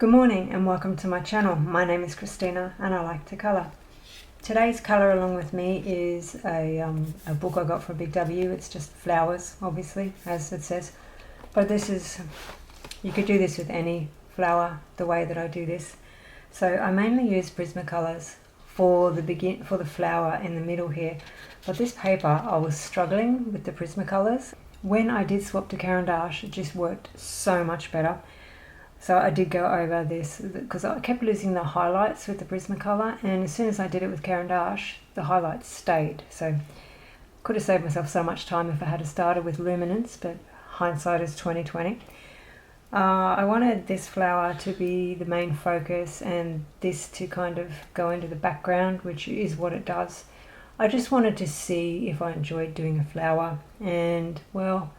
Good morning and welcome to my channel. My name is Christina and I like to colour. Today's colour along with me is a book I got from Big W. It's just flowers, obviously, as it says. But this is, you could do this with any flower the way that I do this. So I mainly use Prismacolors for the flower in the middle here. But this paper, I was struggling with the Prismacolors. When I did swap to Caran d'Ache, it just worked so much better. So I did go over this because I kept losing the highlights with the Prismacolor, and as soon as I did it with Caran d'Ache, the highlights stayed. So could have saved myself so much time if I had started with Luminance, but hindsight is 20/20. I wanted this flower to be the main focus and this to kind of go into the background, which is what it does. I just wanted to see if I enjoyed doing a flower, and well,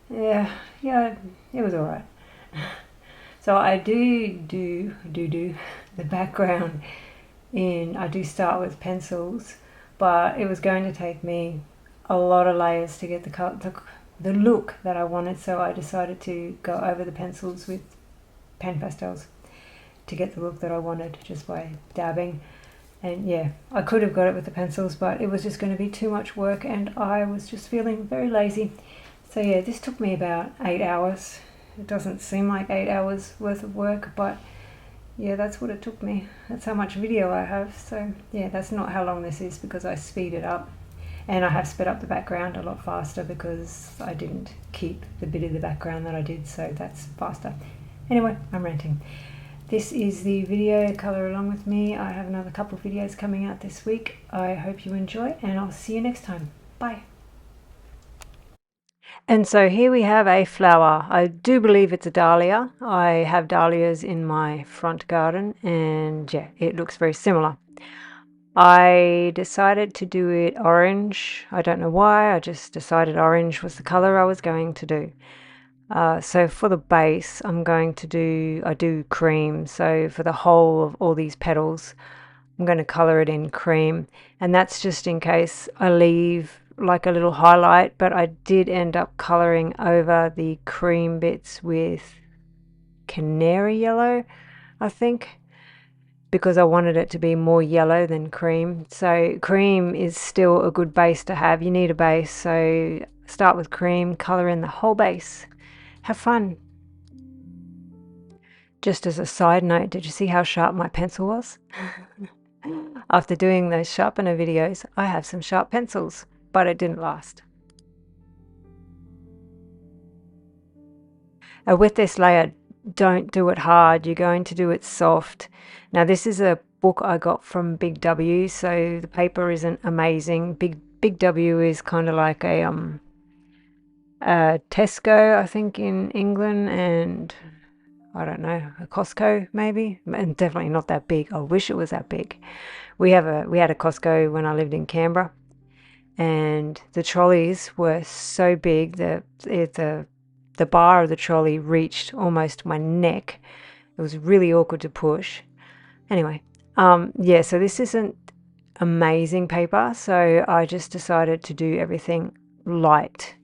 yeah, it was alright. So I do the background I do start with pencils, but it was going to take me a lot of layers to get the look that I wanted, so I decided to go over the pencils with pen pastels to get the look that I wanted just by dabbing. And yeah, I could have got it with the pencils, but it was just going to be too much work and I was just feeling very lazy. So yeah, this took me about 8 hours. It doesn't seem like 8 hours worth of work, but yeah, that's what it took me. That's how much video I have. So yeah, that's not how long this is because I speed it up. And I have sped up the background a lot faster because I didn't keep the bit of the background that I did, so that's faster. Anyway, I'm ranting. This is the video Colour Along With Me. I have another couple of videos coming out this week. I hope you enjoy and I'll see you next time. Bye. And so here we have a flower. I do believe it's a dahlia. I have dahlias in my front garden and yeah, it looks very similar. I decided to do it orange. I don't know why, I just decided orange was the color I was going to do. So for the base, I do cream. So for the whole of all these petals, I'm going to color it in cream. And that's just in case I leave like a little highlight, but I did end up coloring over the cream bits with canary yellow, I think, because I wanted it to be more yellow than cream. So cream is still a good base to have. You need a base, so start with cream, color in the whole base. Have fun. Just as a side note, did you see how sharp my pencil was? After doing those sharpener videos, I have some sharp pencils, but it didn't last. With this layer, don't do it hard, you're going to do it soft. Now this is a book I got from Big W, so the paper isn't amazing. Big W is kind of like a Tesco, I think, in England, and I don't know, a Costco maybe, and definitely not that big. I wish it was that big. We had a Costco when I lived in Canberra, and the trolleys were so big that the bar of the trolley reached almost my neck. It was really awkward to push. Anyway, yeah, so this isn't amazing paper, so I just decided to do everything light.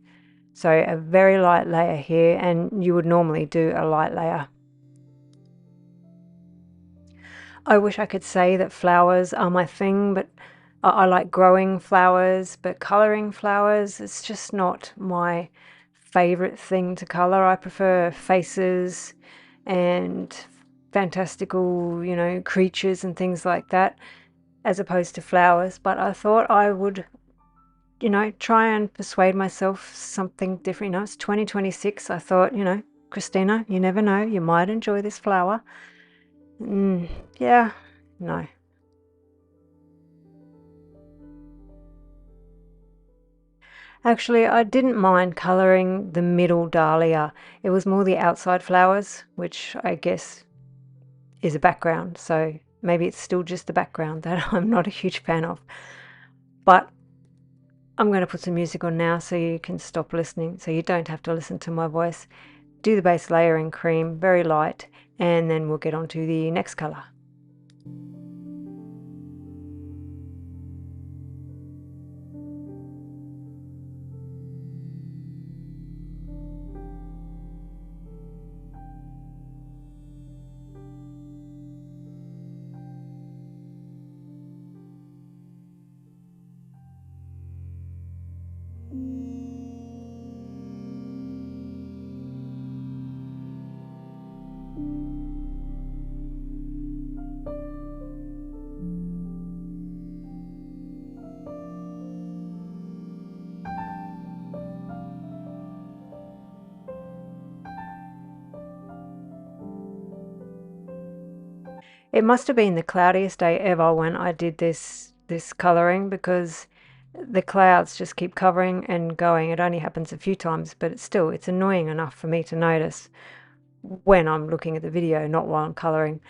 So a very light layer here, and you would normally do a light layer. I wish I could say that flowers are my thing, but I like growing flowers, but colouring flowers, it's just not my favourite thing to colour. I prefer faces and fantastical, creatures and things like that, as opposed to flowers. But I thought I would, try and persuade myself something different. It's 2026. I thought, Christina, you never know, you might enjoy this flower. Yeah, no. Actually, I didn't mind colouring the middle dahlia. It was more the outside flowers, which I guess is a background. So maybe it's still just the background that I'm not a huge fan of. But I'm going to put some music on now so you can stop listening, so you don't have to listen to my voice. Do the base layer in cream, very light, and then we'll get on to the next colour. It must have been the cloudiest day ever when I did this colouring, because the clouds just keep covering and going. It only happens a few times, but it's annoying enough for me to notice when I'm looking at the video, not while I'm colouring.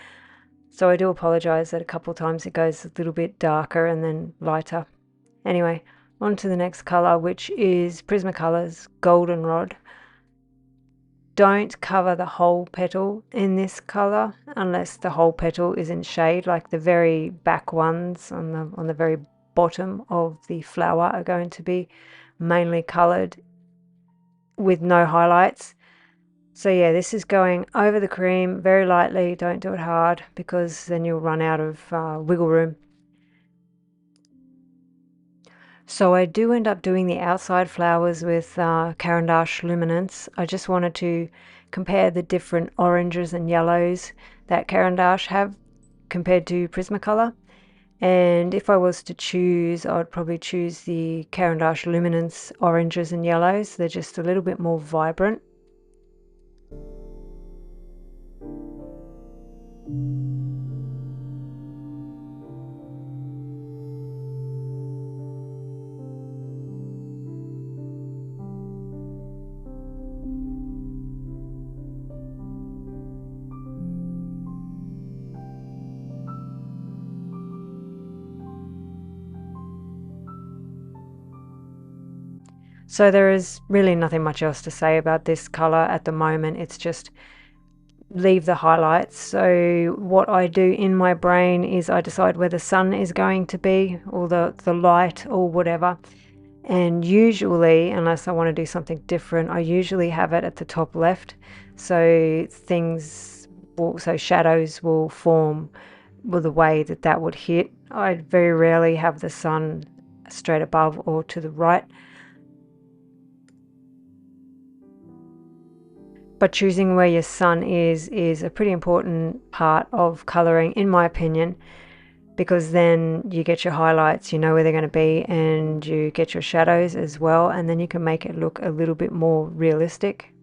So I do apologise that a couple of times it goes a little bit darker and then lighter. Anyway, on to the next colour, which is Prismacolor's Goldenrod. Don't cover the whole petal in this colour unless the whole petal is in shade, like the very back ones on the very bottom of the flower are going to be mainly coloured with no highlights. So yeah, this is going over the cream very lightly. Don't do it hard, because then you'll run out of wiggle room. So I do end up doing the outside flowers with Carandash Luminance. I just wanted to compare the different oranges and yellows that Carandash have compared to Prismacolor. And if I was to choose, I would probably choose the Carandash Luminance oranges and yellows. They're just a little bit more vibrant. So there is really nothing much else to say about this color at the moment. It's just leave the highlights. So what I do in my brain is I decide where the sun is going to be, or the light or whatever. And usually, unless I want to do something different, I usually have it at the top left. So shadows will form with the way that would hit. I very rarely have the sun straight above or to the right. But choosing where your sun is a pretty important part of colouring, in my opinion, because then you get your highlights, you know where they're going to be, and you get your shadows as well, and then you can make it look a little bit more realistic.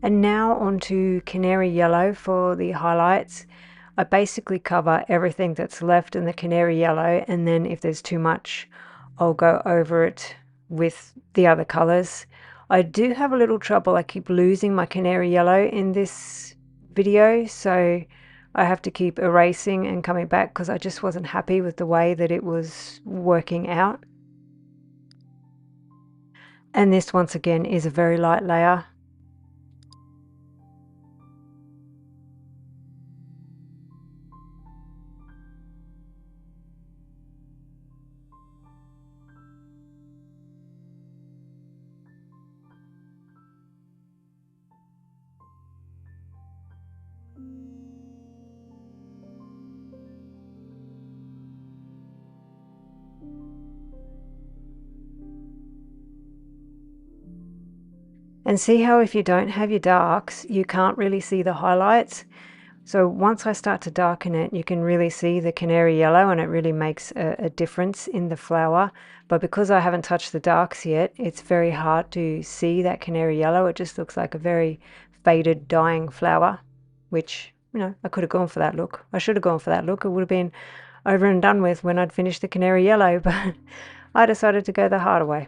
And now onto Canary Yellow for the highlights. I basically cover everything that's left in the Canary Yellow, and then if there's too much, I'll go over it with the other colors. I do have a little trouble. I keep losing my Canary Yellow in this video, so I have to keep erasing and coming back because I just wasn't happy with the way that it was working out. And this once again is a very light layer. And see how if you don't have your darks, you can't really see the highlights. So once I start to darken it, you can really see the canary yellow, and it really makes a difference in the flower. But because I haven't touched the darks yet, it's very hard to see that canary yellow. It just looks like a very faded, dying flower, which, you know, I could have gone for that look. I should have gone for that look. It would have been over and done with when I'd finished the canary yellow, but I decided to go the harder way.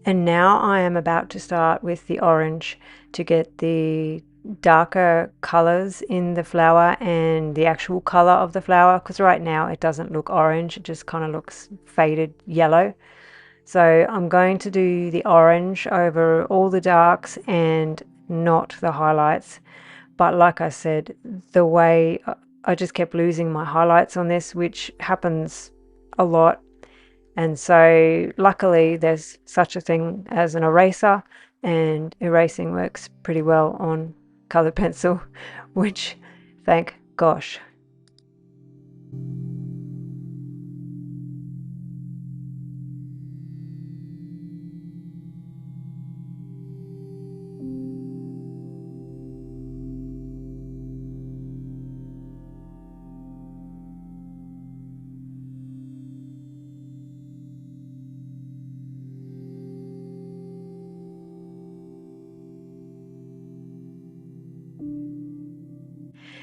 And now I am about to start with the orange to get the darker colors in the flower and the actual color of the flower, because right now it doesn't look orange, it just kind of looks faded yellow. So I'm going to do the orange over all the darks and not the highlights. But like I said, the way I just kept losing my highlights on this, which happens a lot. And so luckily there's such a thing as an eraser, and erasing works pretty well on colored pencil, which thank gosh.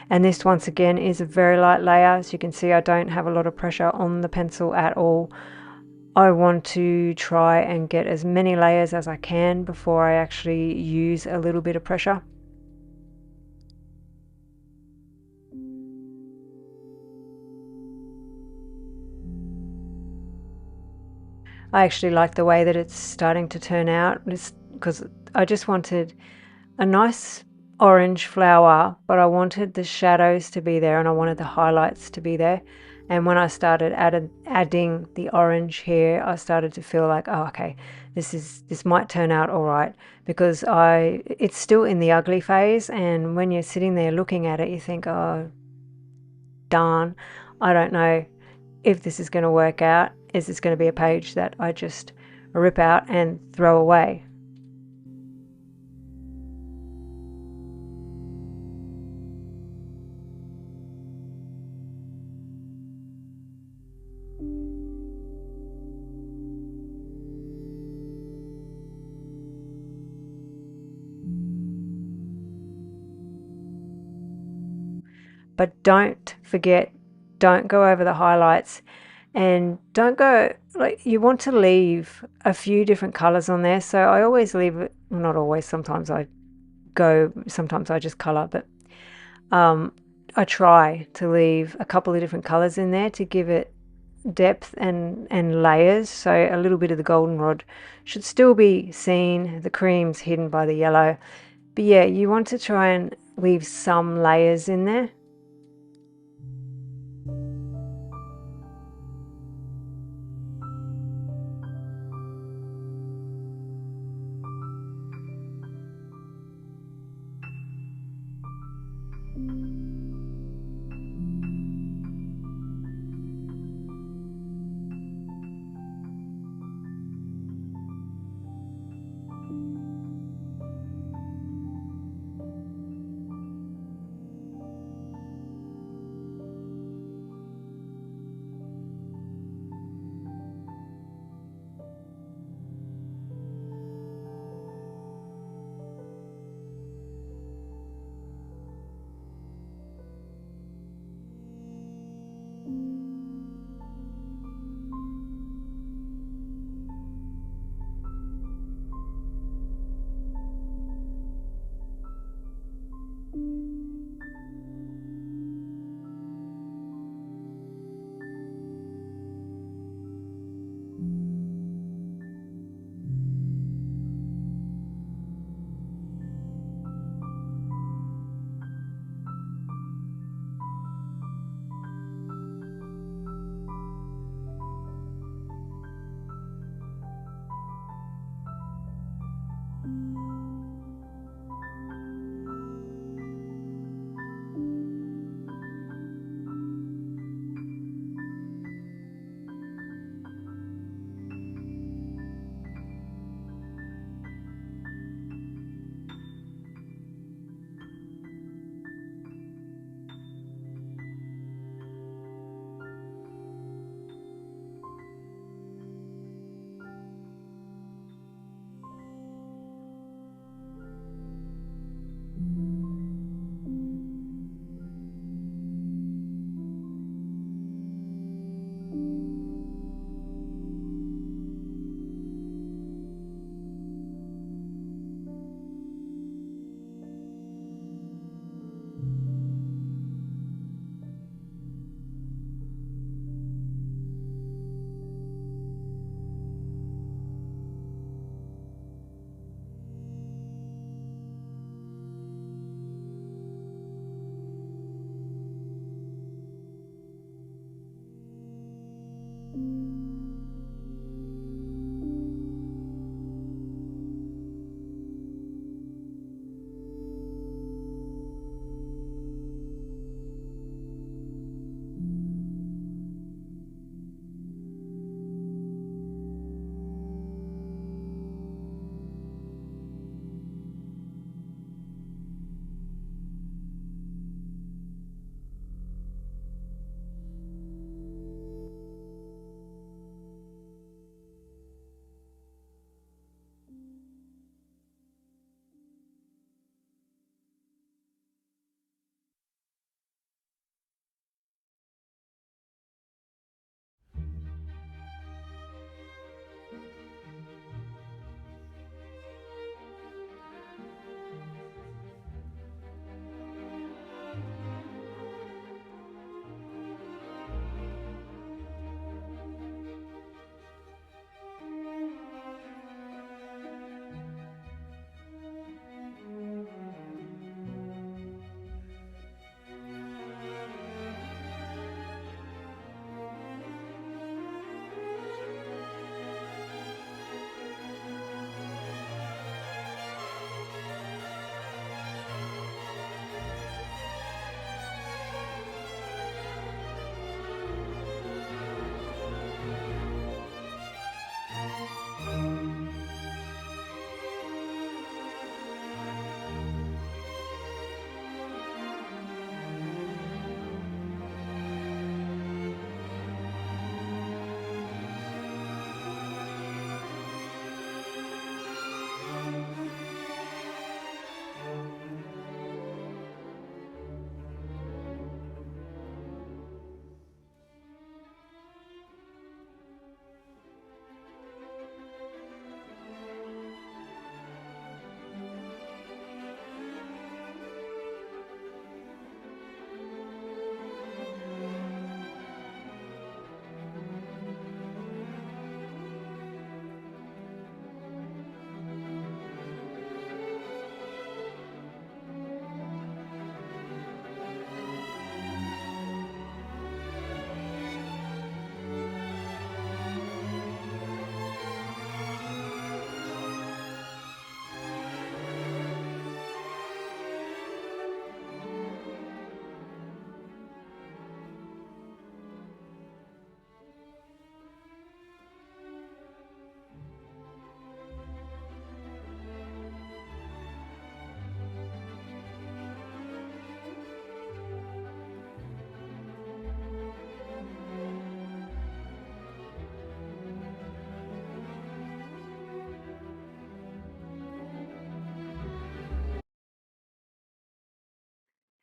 And this once again is a very light layer. As you can see, I don't have a lot of pressure on the pencil at all. I want to try and get as many layers as I can before I actually use a little bit of pressure. I actually like the way that it's starting to turn out, because I just wanted a nice orange flower, but I wanted the shadows to be there and I wanted the highlights to be there. And when I started adding the orange here, I started to feel like, oh, okay, this might turn out all right, because it's still in the ugly phase, and when you're sitting there looking at it, you think, oh, darn, I don't know if this is going to work out. Is this going to be a page that I just rip out and throw away? But don't forget, don't go over the highlights, and don't go, like, you want to leave a few different colors on there. So I always leave it, not always, sometimes I just color, but I try to leave a couple of different colors in there to give it depth and layers. So a little bit of the goldenrod should still be seen, the cream's hidden by the yellow, but yeah, you want to try and leave some layers in there.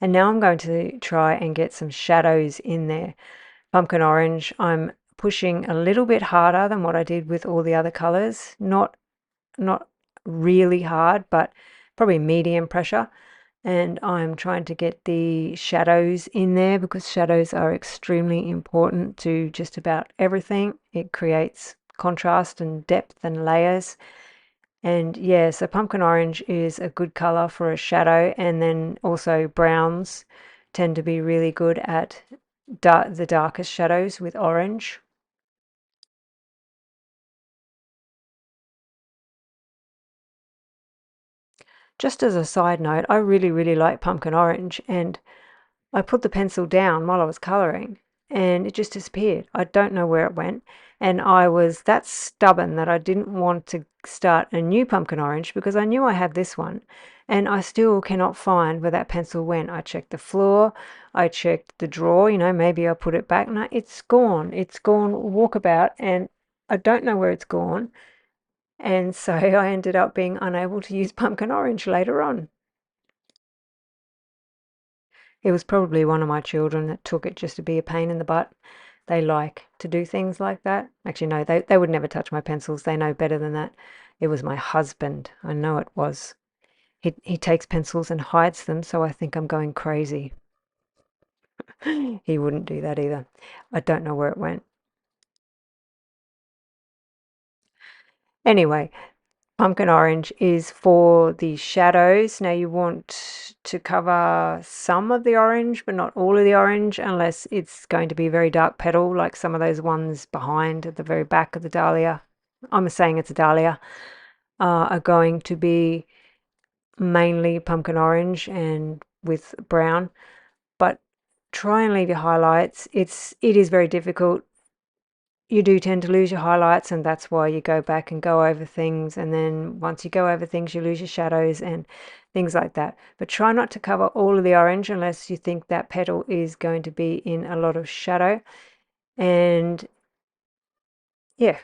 And now I'm going to try and get some shadows in there. Pumpkin orange, I'm pushing a little bit harder than what I did with all the other colors. Not really hard, but probably medium pressure. And I'm trying to get the shadows in there because shadows are extremely important to just about everything. It creates contrast and depth and layers. And yeah, so pumpkin orange is a good color for a shadow, and then also browns tend to be really good at the darkest shadows with orange. Just as a side note, I really like pumpkin orange, and I put the pencil down while I was colouring and it just disappeared. I don't know where it went. And I was that stubborn that I didn't want to start a new pumpkin orange because I knew I had this one. And I still cannot find where that pencil went. I checked the floor, I checked the drawer, maybe I put it back. No, it's gone. It's gone walkabout and I don't know where it's gone. And so I ended up being unable to use pumpkin orange later on. It was probably one of my children that took it just to be a pain in the butt. They like to do things like that. Actually, no, they would never touch my pencils. They know better than that. It was my husband. I know it was. He takes pencils and hides them, so I think I'm going crazy. He wouldn't do that either. I don't know where it went. Anyway, pumpkin orange is for the shadows. Now you want to cover some of the orange, but not all of the orange, unless it's going to be a very dark petal, like some of those ones behind at the very back of the dahlia. I'm saying it's a dahlia, are going to be mainly pumpkin orange and with brown. But try and leave your highlights. It is very difficult. You do tend to lose your highlights, and that's why you go back and go over things, and then once you go over things you lose your shadows and things like that. But try not to cover all of the orange unless you think that petal is going to be in a lot of shadow. And yeah,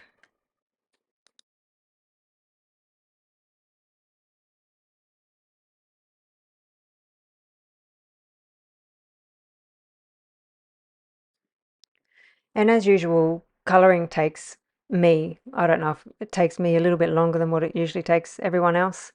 and as usual, coloring takes me, I don't know if it takes me a little bit longer than what it usually takes everyone else.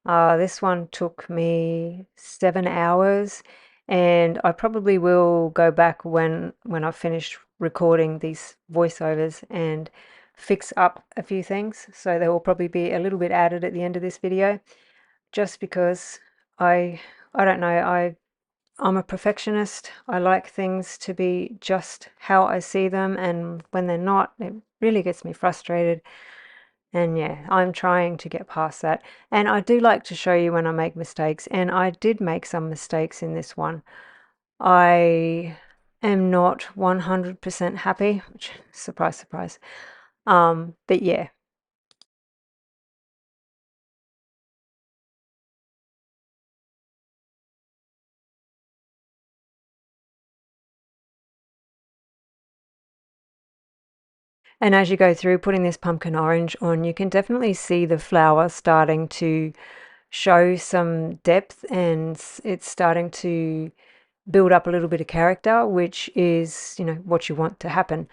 This one took me 7 hours, and I probably will go back when I've finished recording these voiceovers and fix up a few things. So there will probably be a little bit added at the end of this video, just because I don't know, I'm a perfectionist. I like things to be just how I see them, and when they're not, it really gets me frustrated. And yeah, I'm trying to get past that. And I do like to show you when I make mistakes, and I did make some mistakes in this one. I am not 100% happy, which, surprise, surprise. But yeah. And as you go through putting this pumpkin orange on, you can definitely see the flower starting to show some depth, and it's starting to build up a little bit of character, which is, what you want to happen.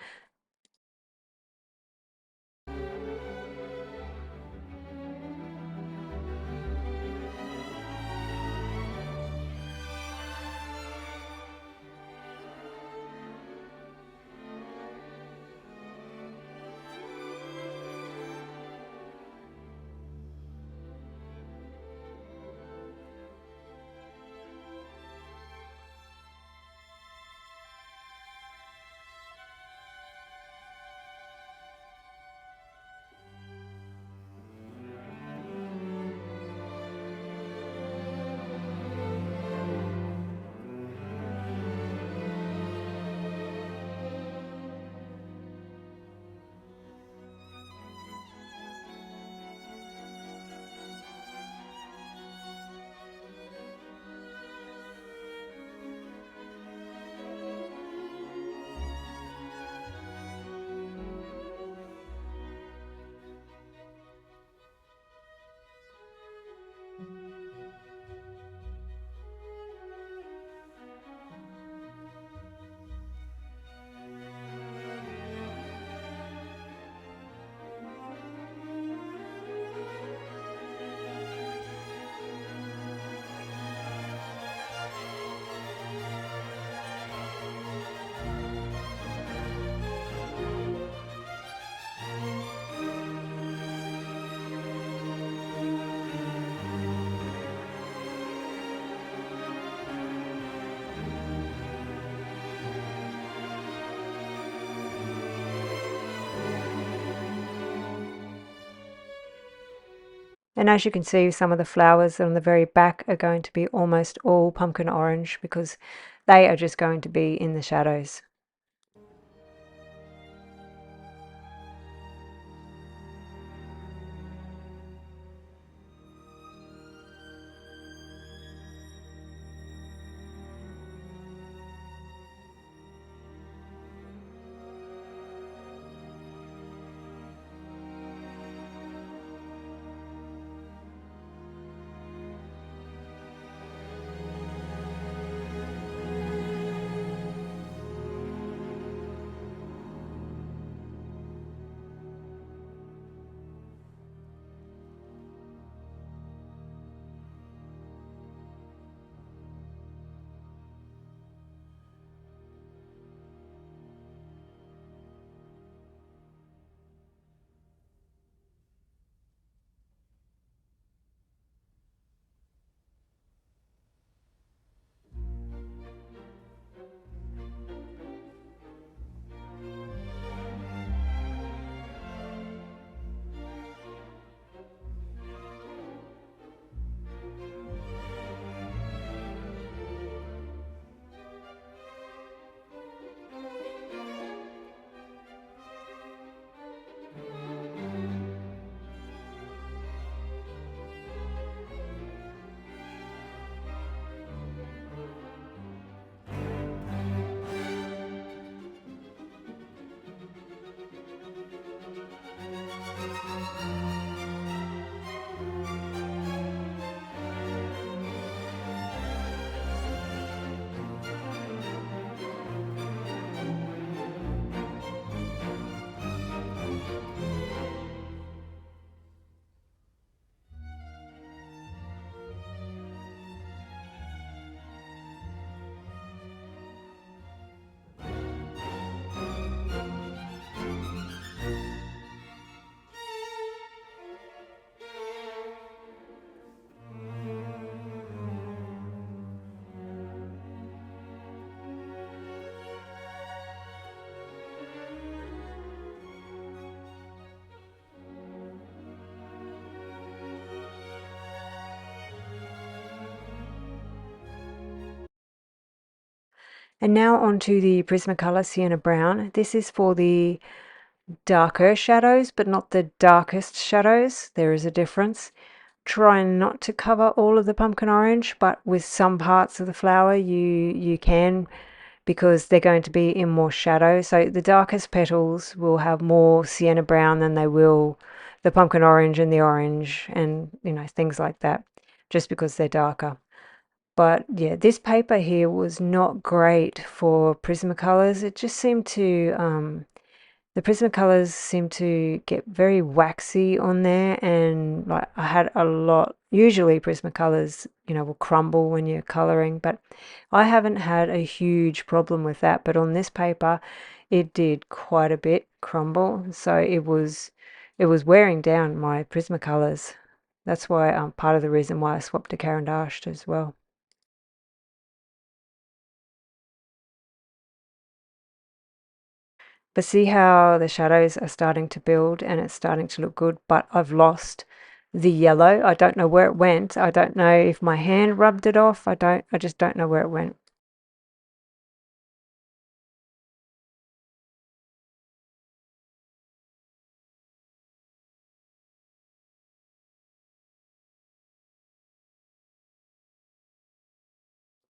And as you can see, some of the flowers on the very back are going to be almost all pumpkin orange because they are just going to be in the shadows. And now onto the Prismacolor Sienna Brown. This is for the darker shadows, but not the darkest shadows. There is a difference. Try not to cover all of the pumpkin orange, but with some parts of the flower you can, because they're going to be in more shadow. So the darkest petals will have more sienna brown than they will the pumpkin orange and the orange and things like that, just because they're darker. But yeah, this paper here was not great for Prismacolors. It just seemed to the Prismacolors seem to get very waxy on there, and like I had a lot. Usually Prismacolors, will crumble when you're coloring, but I haven't had a huge problem with that. But on this paper, it did quite a bit crumble, so it was wearing down my Prismacolors. That's why part of the reason why I swapped to Caran d'Ache as well. But see how the shadows are starting to build and it's starting to look good, but I've lost the yellow. I don't know where it went. I don't know if my hand rubbed it off. I just don't know where it went.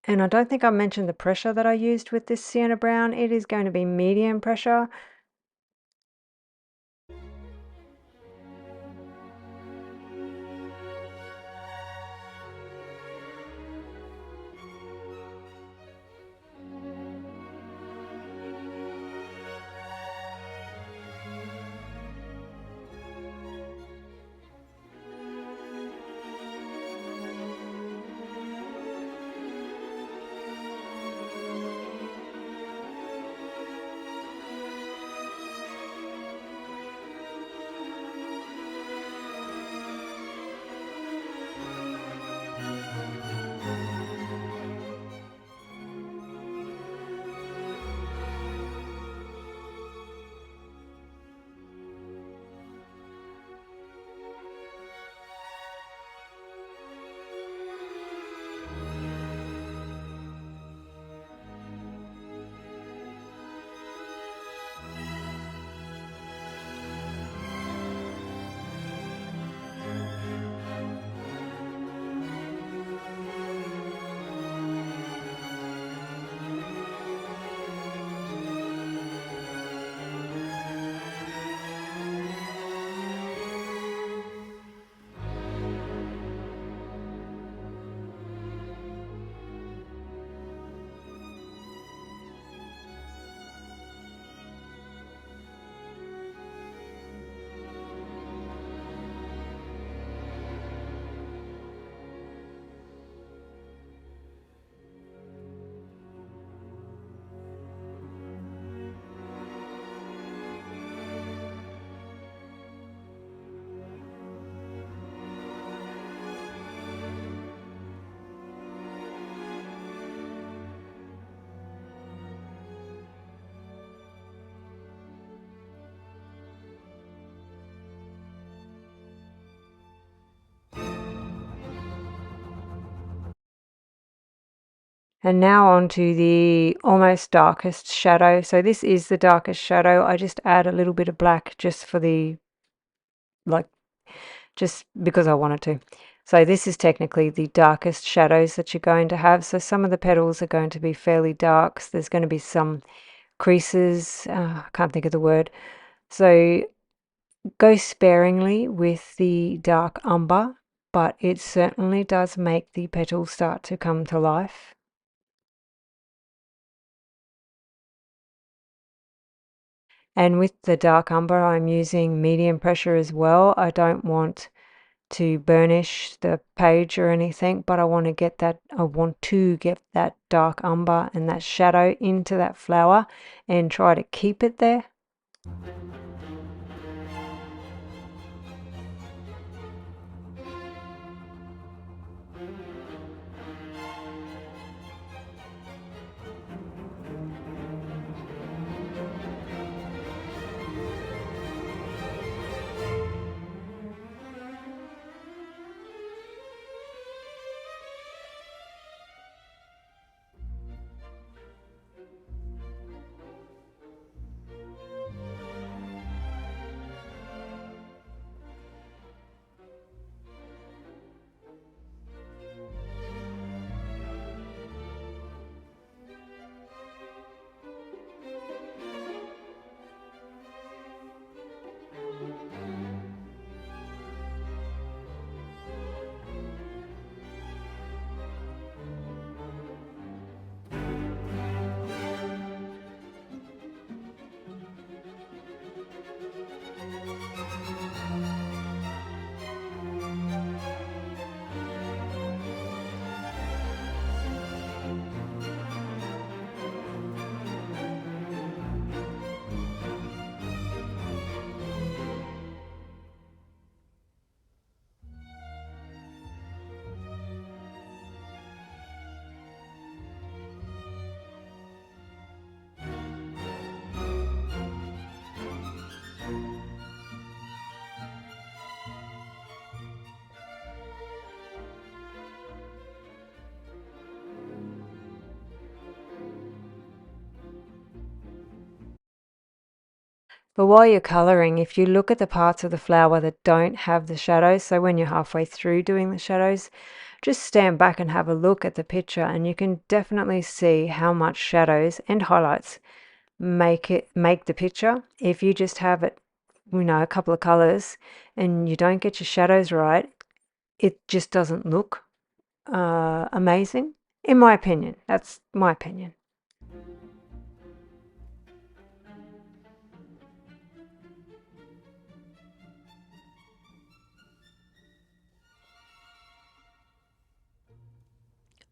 And I don't think I mentioned the pressure that I used with this sienna brown. It is going to be medium pressure. And now on to the almost darkest shadow. So this is the darkest shadow. I just add a little bit of black just for the, like, just because I wanted to. So this is technically the darkest shadows that you're going to have. So some of the petals are going to be fairly dark. So there's going to be some creases. I can't think of the word. So go sparingly with the dark umber, but it certainly does make the petals start to come to life. And with the dark umber, I'm using medium pressure as well. I don't want to burnish the page or anything, but I want to get that dark umber and that shadow into that flower and try to keep it there. But while you're colouring, if you look at the parts of the flower that don't have the shadows, so when you're halfway through doing the shadows, just stand back and have a look at the picture and you can definitely see how much shadows and highlights make the picture. If you just have it, a couple of colours and you don't get your shadows right, it just doesn't look amazing, in my opinion. That's my opinion.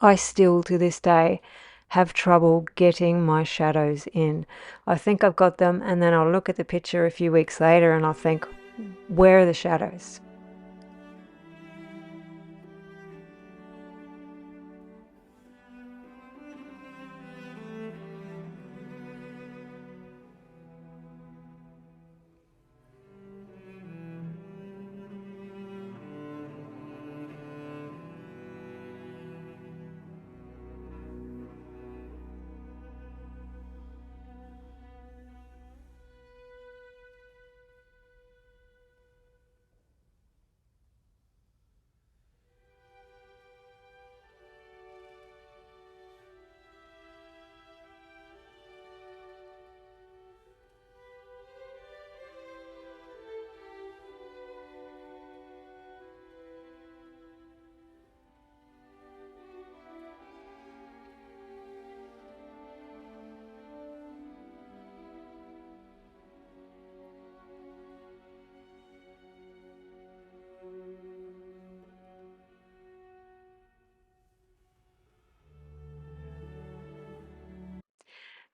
I still, to this day, have trouble getting my shadows in. I think I've got them, and then I'll look at the picture a few weeks later and I'll think, where are the shadows?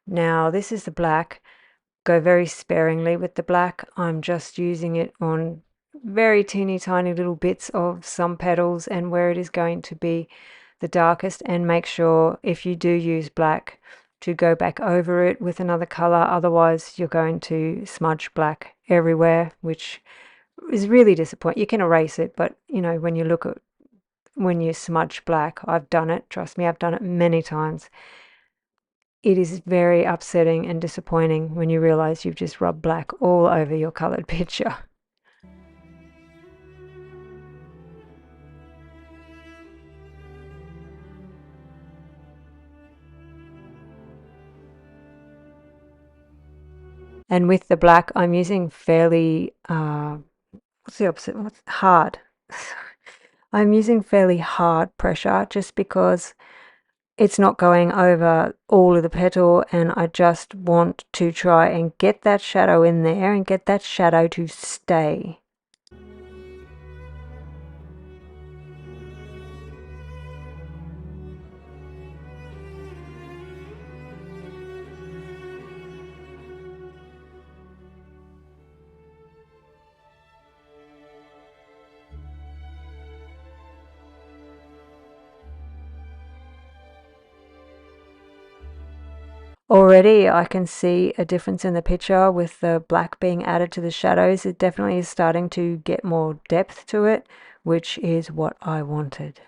Now this is the black. Go very sparingly with the black. I'm just using it on very teeny tiny little bits of some petals and where it is going to be the darkest, and make sure if you do use black to go back over it with another color, otherwise you're going to smudge black everywhere, which is really disappointing. You can erase it, but when you look at when you smudge black. I've done it, trust me, I've done it many times. It is very upsetting and disappointing when you realize you've just rubbed black all over your colored picture. And with the black, I'm using fairly, what's the opposite? What's hard? I'm using fairly hard pressure just because it's not going over all of the petal, and I just want to try and get that shadow in there and get that shadow to stay. Already I can see a difference in the picture with the black being added to the shadows. It definitely is starting to get more depth to it, which is what I wanted.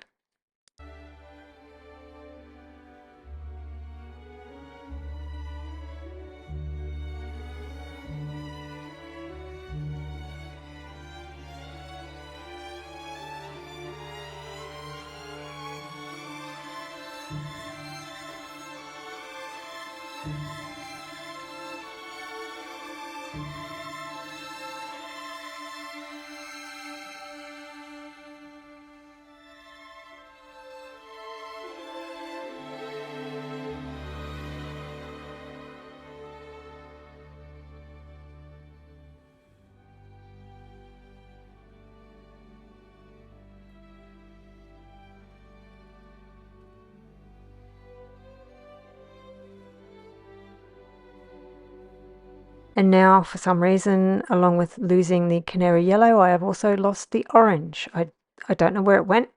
And now, for some reason, along with losing the canary yellow, I have also lost the orange. I don't know where it went.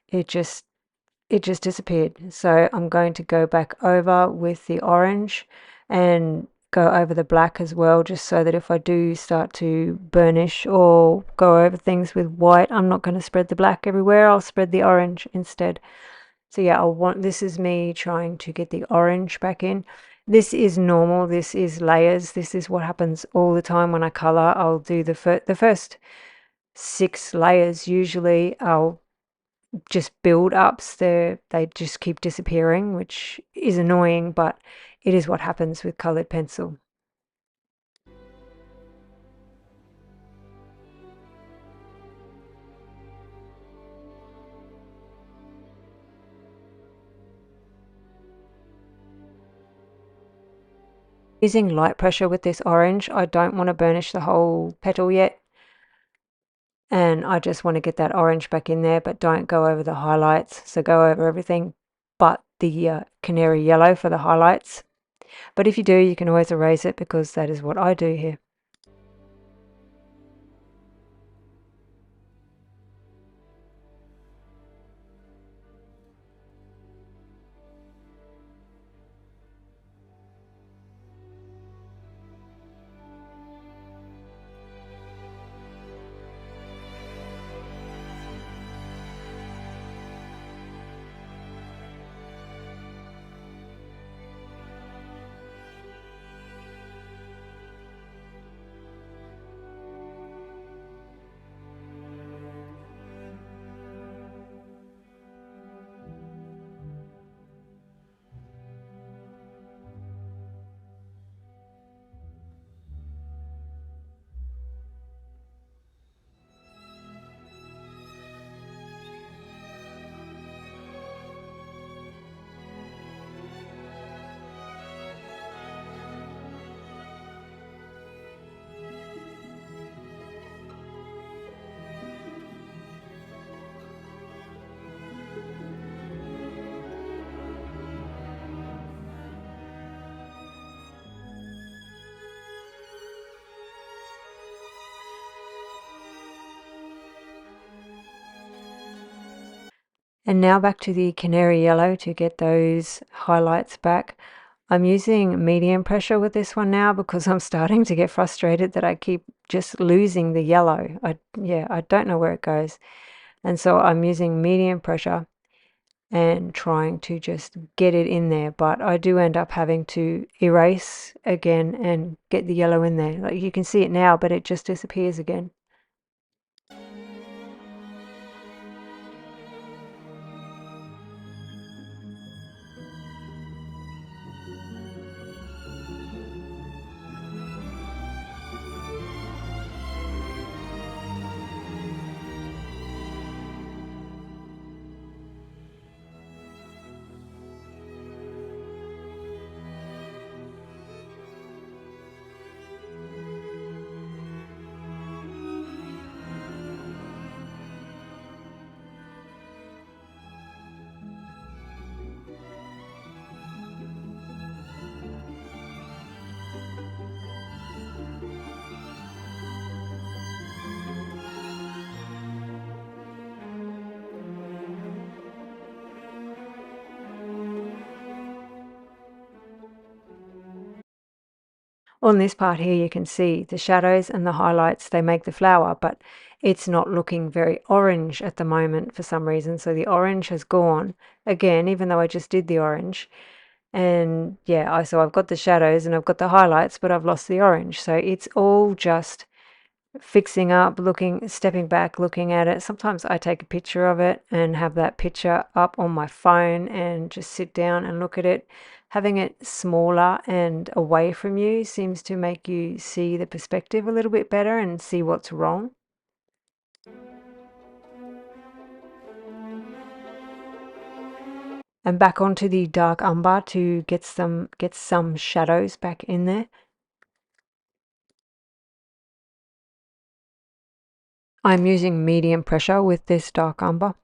It just disappeared. So I'm going to go back over with the orange and go over the black as well, just so that if I do start to burnish or go over things with white, I'm not going to spread the black everywhere. I'll spread the orange instead. So yeah, this is me trying to get the orange back in. This is normal. This is layers. This is what happens all the time when I color. I'll do the first 6 layers usually. I'll just build ups. They just keep disappearing, which is annoying, but it is what happens with colored pencil. Using light pressure with this orange, I don't want to burnish the whole petal yet. And I just want to get that orange back in there, but don't go over the highlights. So go over everything but the canary yellow for the highlights. But if you do, you can always erase it, because that is what I do here. And now back to the canary yellow to get those highlights back. I'm using medium pressure with this one now, because I'm starting to get frustrated that I keep just losing the yellow. I don't know where it goes. And so I'm using medium pressure and trying to just get it in there, but I do end up having to erase again and get the yellow in there. Like you can see it now, but it just disappears again. On this part here, you can see the shadows and the highlights, they make the flower, but it's not looking very orange at the moment for some reason. So the orange has gone again, even though I just did the orange. And yeah, so I've got the shadows and I've got the highlights, but I've lost the orange. So it's all just fixing up, looking, stepping back, looking at it. Sometimes I take a picture of it and have that picture up on my phone and just sit down and look at it. Having it smaller and away from you seems to make you see the perspective a little bit better and see what's wrong. And back onto the dark umber to get some shadows back in there. I'm using medium pressure with this dark umber.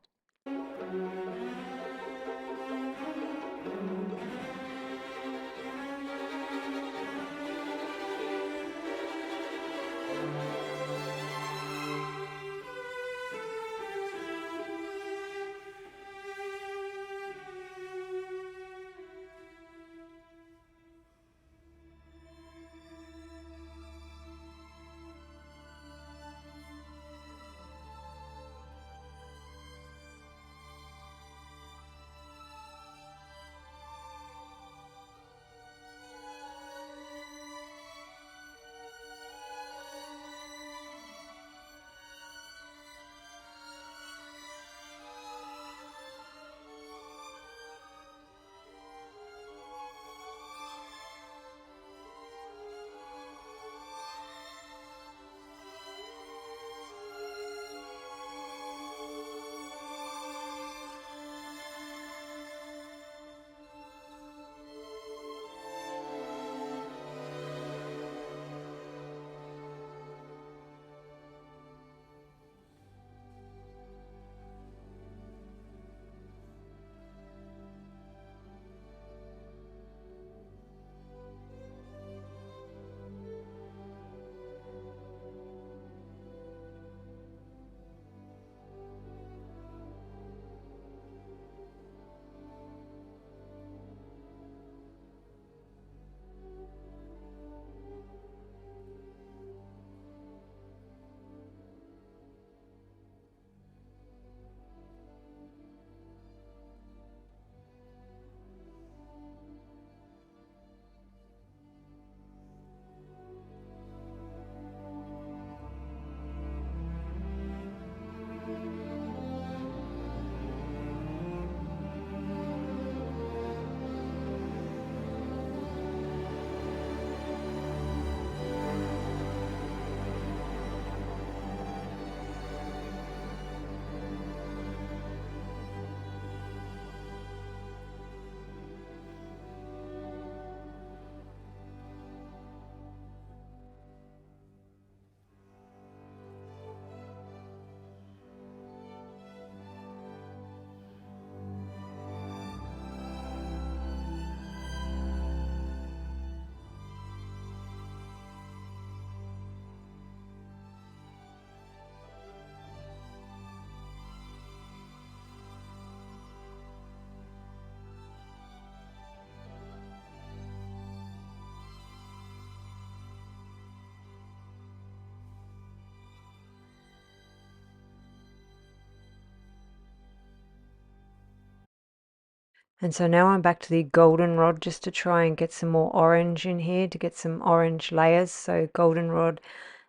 And so now I'm back to the goldenrod just to try and get some more orange in here, to get some orange layers. So goldenrod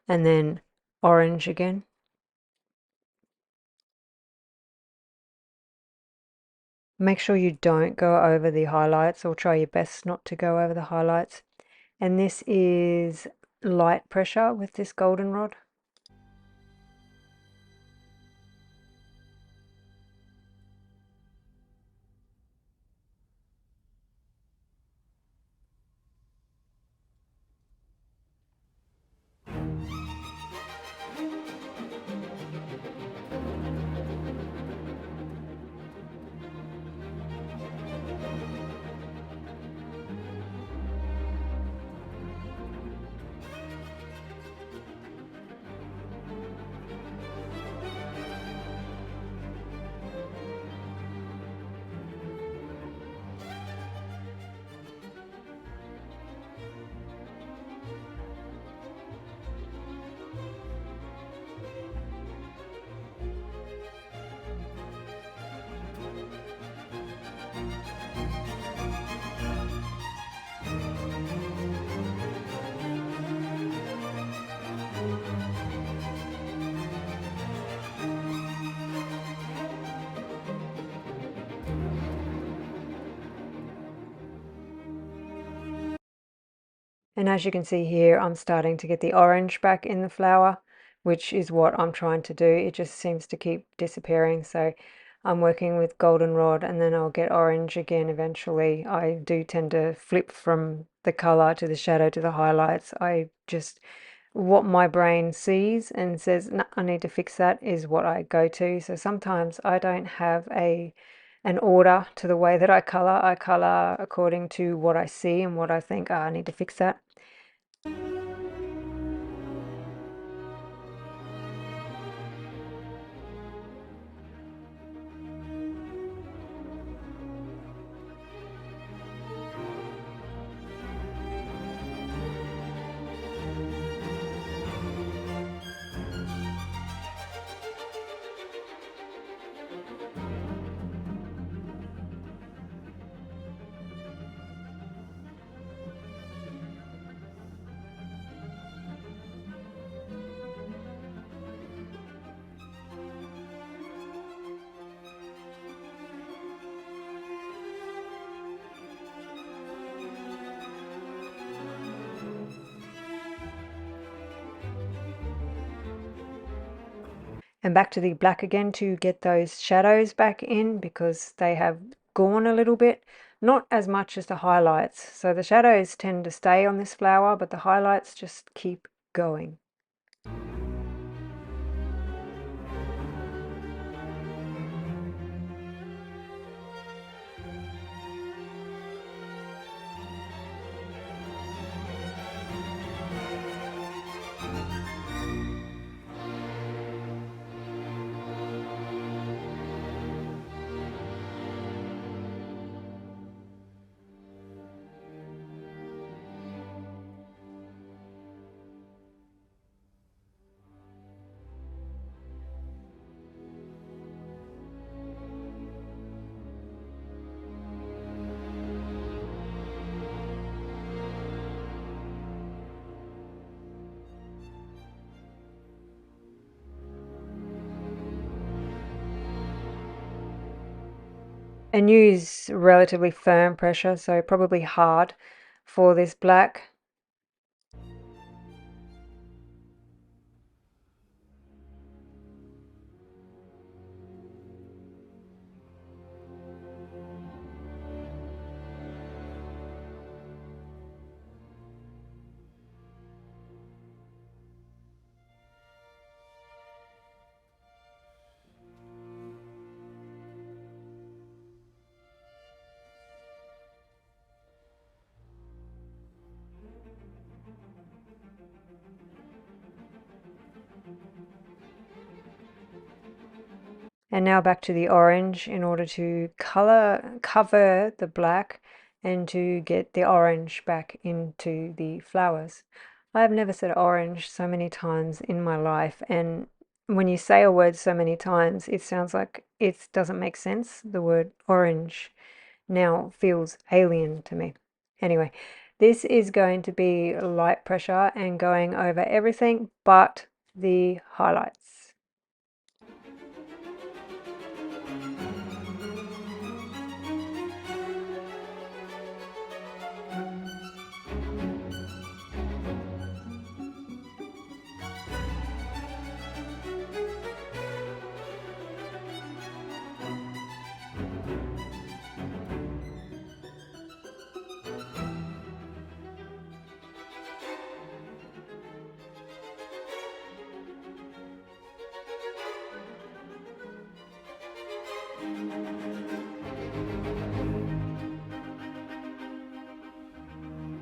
and then orange again. Make sure you don't go over the highlights, or try your best not to go over the highlights. And this is light pressure with this goldenrod. And as you can see here, I'm starting to get the orange back in the flower, which is what I'm trying to do. It just seems to keep disappearing. So I'm working with goldenrod and then I'll get orange again eventually. I do tend to flip from the color to the shadow to the highlights. I just, what my brain sees and says, no, I need to fix that, is what I go to. So sometimes I don't have an order to the way that I color. I color according to what I see and what I think, I need to fix that. And back to the black again to get those shadows back in, because they have gone a little bit, not as much as the highlights. So the shadows tend to stay on this flower, but the highlights just keep going. And use relatively firm pressure, so probably hard for this black. And now back to the orange in order to cover the black and to get the orange back into the flowers. I've never said orange so many times in my life, and when you say a word so many times, it sounds like it doesn't make sense, the word orange. now feels alien to me. Anyway, this is going to be light pressure and going over everything but the highlights.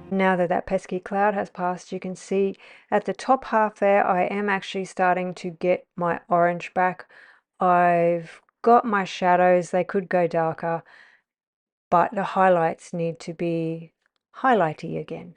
Now that that pesky cloud has passed, you can see at the top half there, I am actually starting to get my orange back. I've got my shadows, they could go darker, but the highlights need to be highlighty again.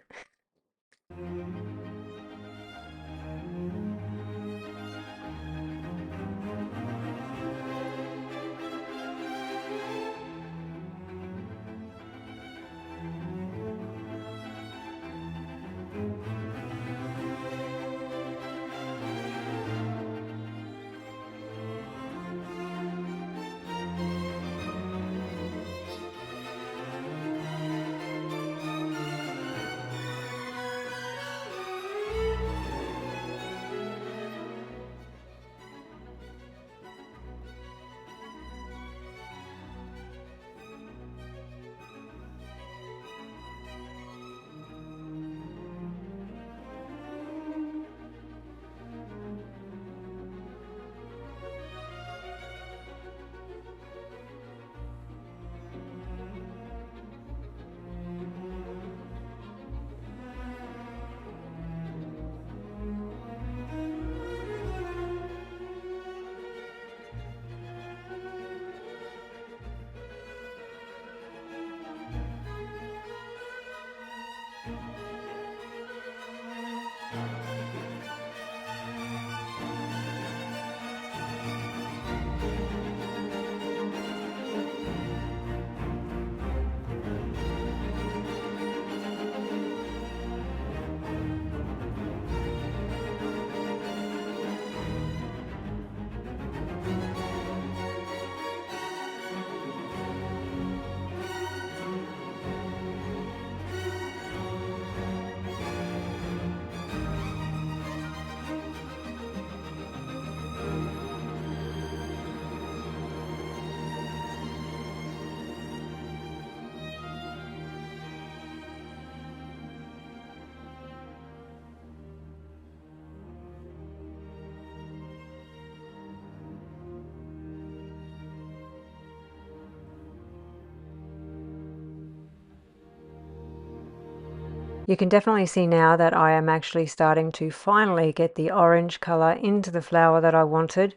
You can definitely see now that I am actually starting to finally get the orange color into the flower that I wanted.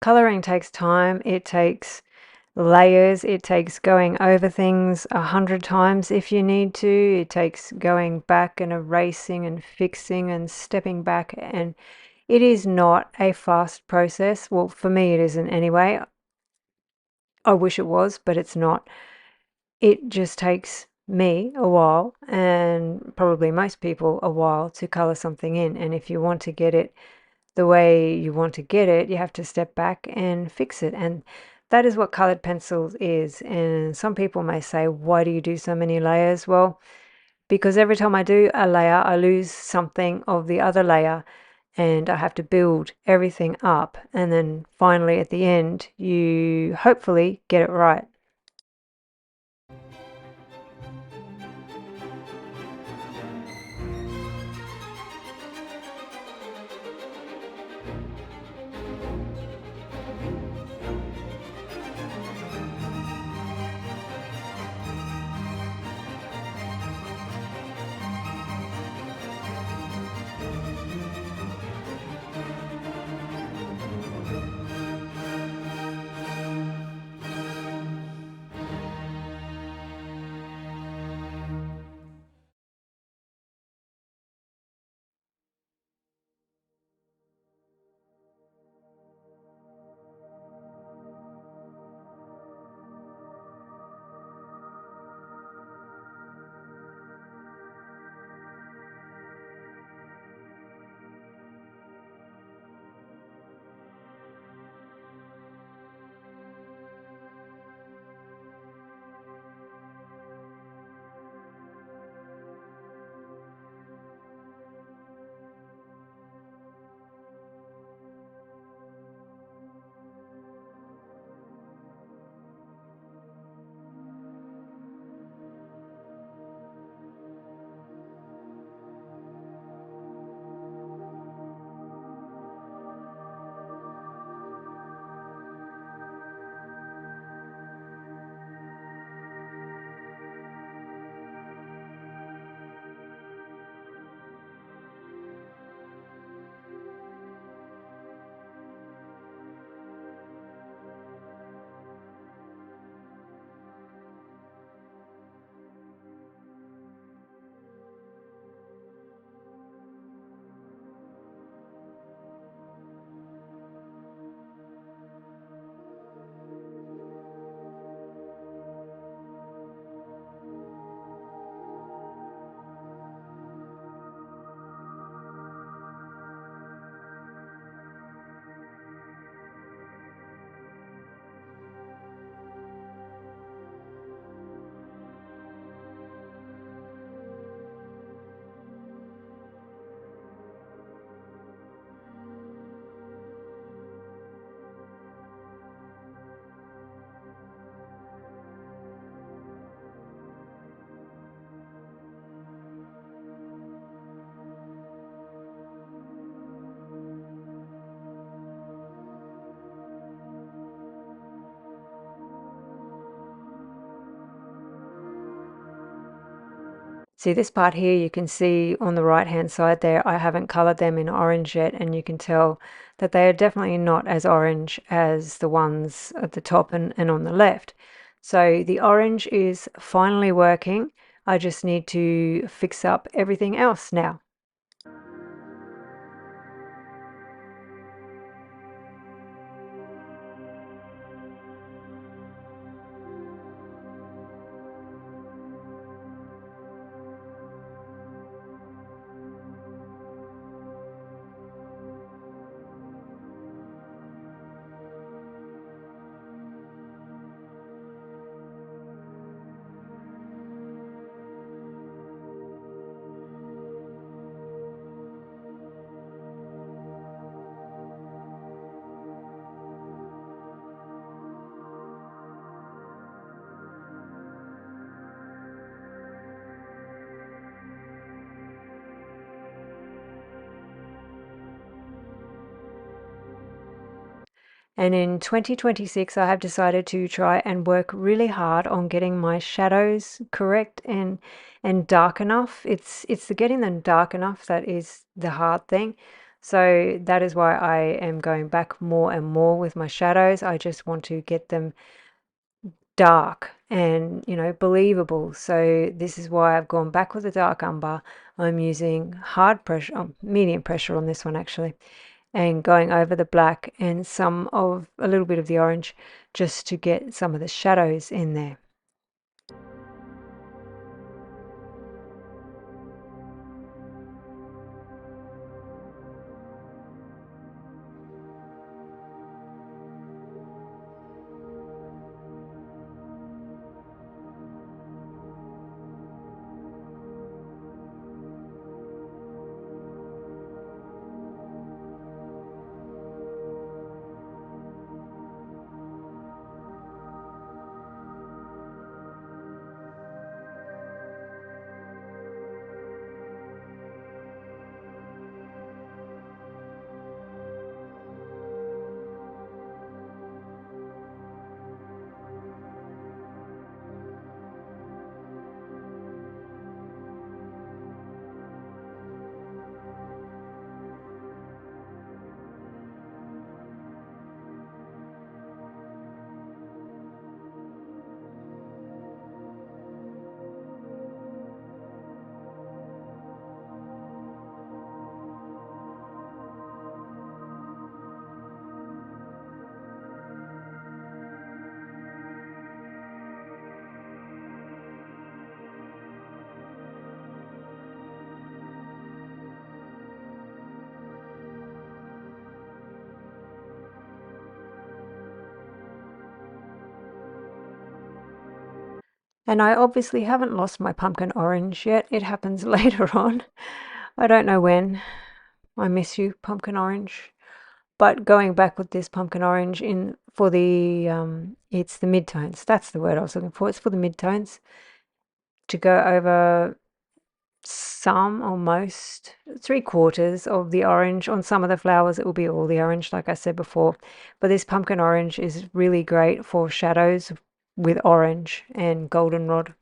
Coloring takes time, it takes layers, it takes going over things 100 times if you need to, it takes going back and erasing and fixing and stepping back, and it is not a fast process. Well, for me it isn't anyway. I wish it was, but it's not. It just takes me a while, and probably most people a while, to color something in, and if you want to get it the way you want to get it, you have to step back and fix it. And that is what colored pencils is. And some people may say, why do you do so many layers? Well, because every time I do a layer, I lose something of the other layer, and I have to build everything up. And then finally at the end, you hopefully get it right. See this part here, you can see on the right hand side there, I haven't colored them in orange yet, and you can tell that they are definitely not as orange as the ones at the top and on the left. So the orange is finally working. I just need to fix up everything else now. And in 2026, I have decided to try and work really hard on getting my shadows correct and dark enough. It's the getting them dark enough that is the hard thing. So that is why I am going back more and more with my shadows. I just want to get them dark and, you know, believable. So this is why I've gone back with the dark umber. I'm using hard pressure, medium pressure on this one actually, and going over the black and some of a little bit of the orange just to get some of the shadows in there. And I obviously haven't lost my pumpkin orange yet. It happens later on. I don't know when. I miss you, pumpkin orange. But going back with this pumpkin orange in for the it's the midtones. That's the word I was looking for. It's for the midtones to go over some or most 3/4 of the orange. On some of the flowers it will be all the orange like I said before, but this pumpkin orange is really great for shadows with orange and goldenrod.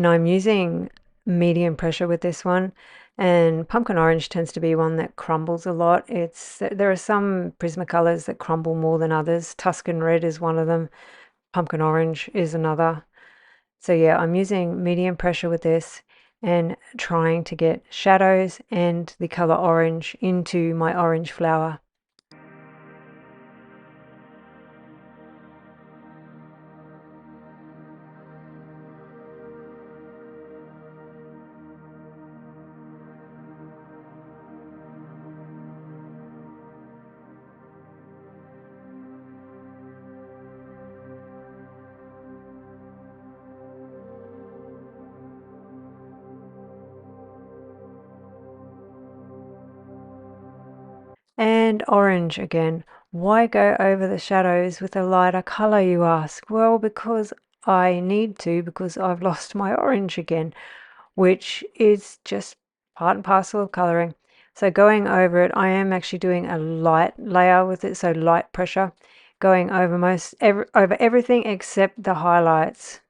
and I'm using medium pressure with this one, and pumpkin orange tends to be one that crumbles a lot. There are some Prismacolors that crumble more than others. Tuscan red is one of them. Pumpkin orange is another. So yeah, I'm using medium pressure with this and trying to get shadows and the color orange into my orange flower. And orange again. Why go over the shadows with a lighter color, you ask? Well, because I need to, because I've lost my orange again, which is just part and parcel of coloring. So going over it, I am actually doing a light layer with it, so light pressure, going over over everything except the highlights.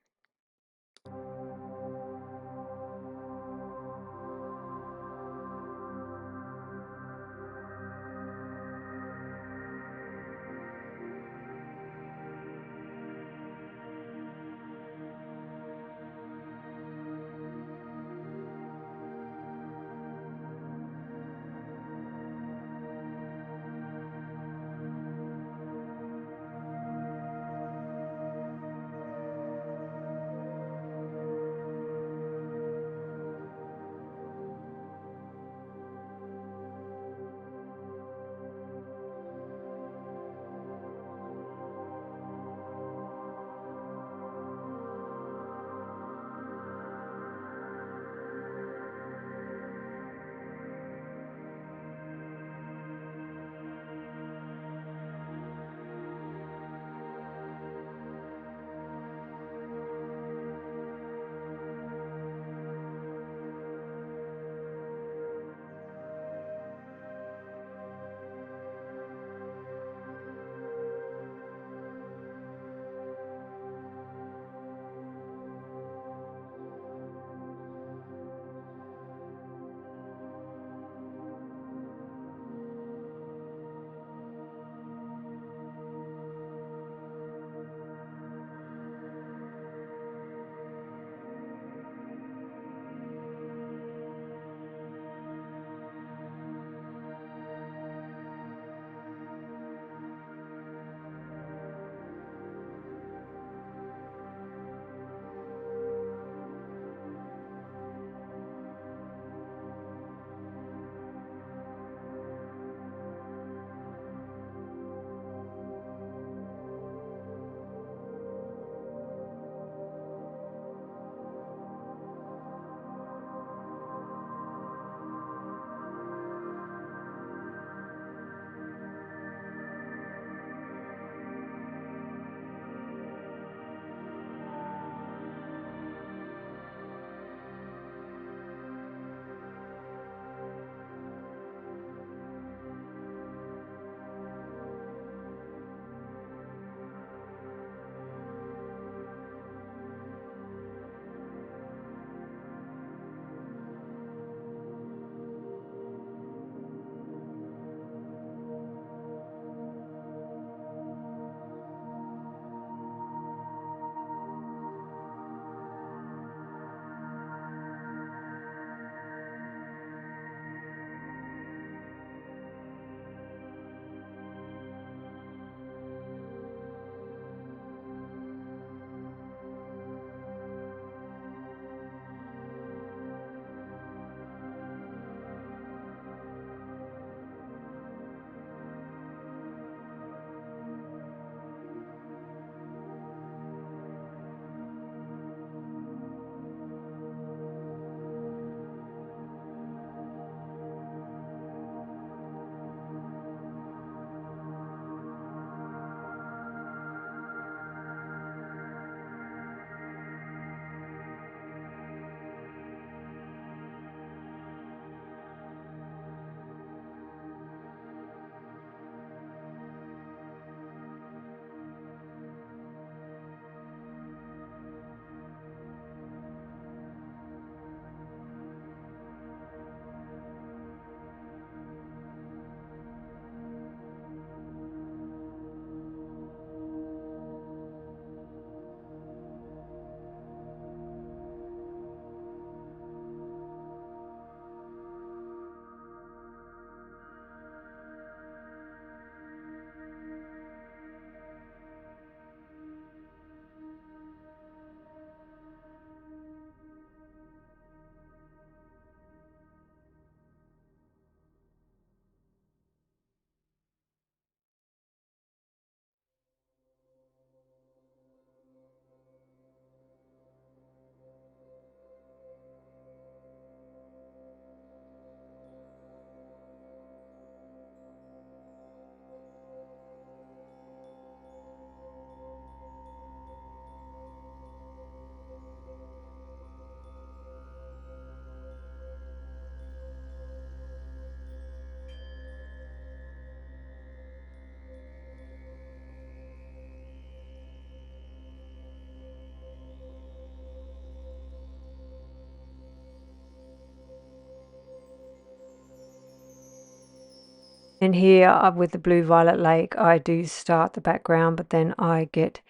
And here with the blue violet lake, I do start the background, but then I get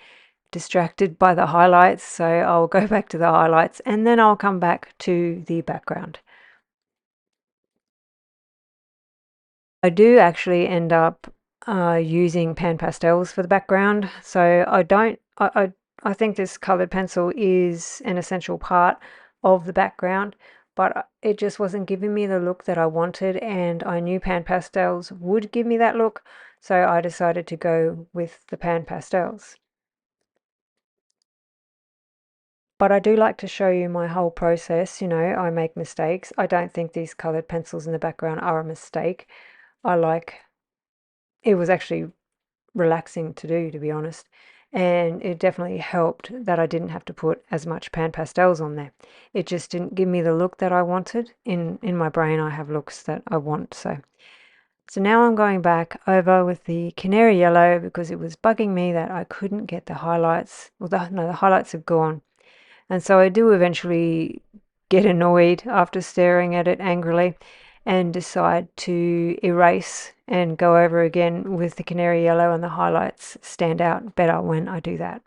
distracted by the highlights, so I'll go back to the highlights and then I'll come back to the background. I do actually end up using pan pastels for the background, so I think this colored pencil is an essential part of the background, but it just wasn't giving me the look that I wanted, and I knew pan pastels would give me that look, so I decided to go with the pan pastels. But I do like to show you my whole process. You know, I make mistakes. I don't think these colored pencils in the background are a mistake. It was actually relaxing to do, to be honest. And it definitely helped that I didn't have to put as much pan pastels on there. It just didn't give me the look that I wanted. In my brain, I have looks that I want. So now I'm going back over with the canary yellow because it was bugging me that I couldn't get the highlights. Well, no, the highlights have gone. And so I do eventually get annoyed after staring at it angrily and decide to erase and go over again with the canary yellow, and the highlights stand out better when I do that.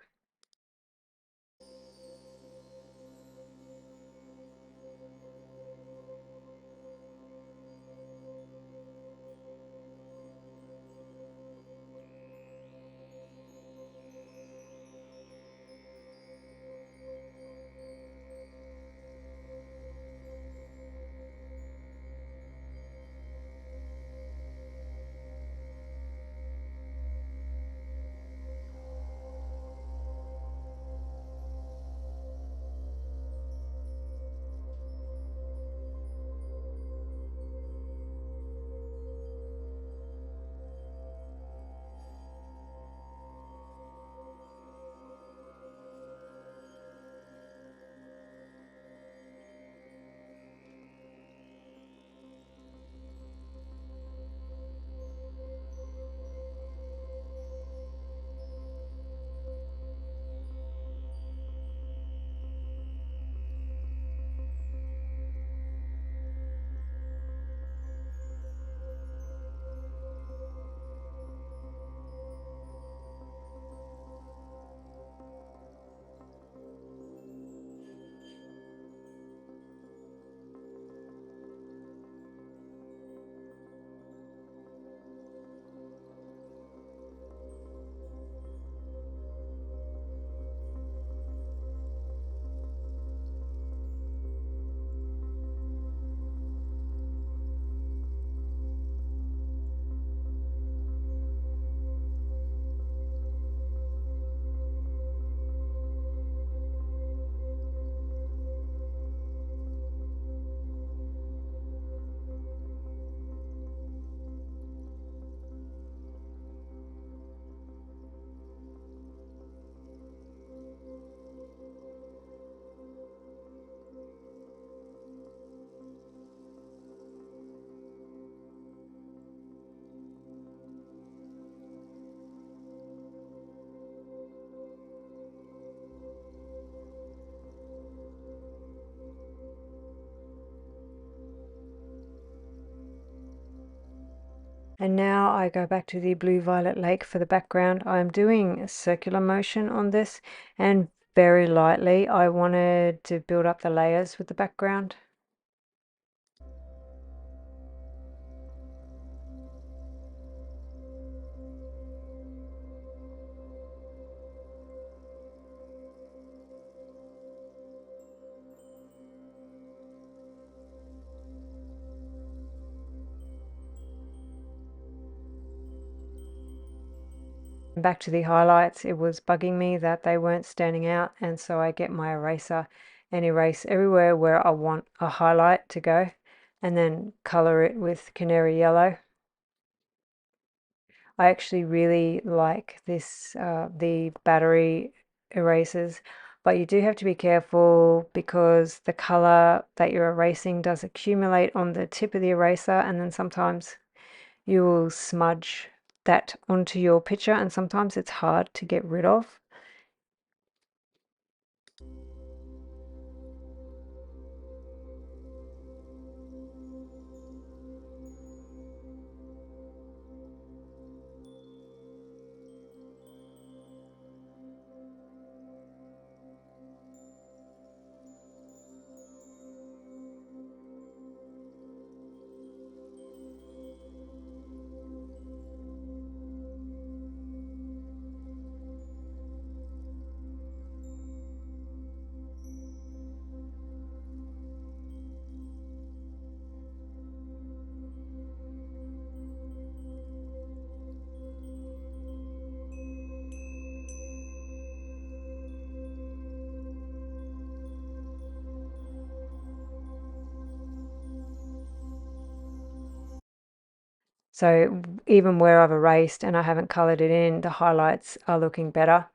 And now I go back to the blue violet lake for the background. I'm doing a circular motion on this and very lightly. I wanted to build up the layers with the background. Back to the highlights, it was bugging me that they weren't standing out, and so I get my eraser and erase everywhere where I want a highlight to go, and then color it with canary yellow. I actually really like this, the battery erasers, but you do have to be careful because the color that you're erasing does accumulate on the tip of the eraser, and then sometimes you will smudge that onto your picture, and sometimes it's hard to get rid of. So even where I've erased and I haven't colored it in, the highlights are looking better.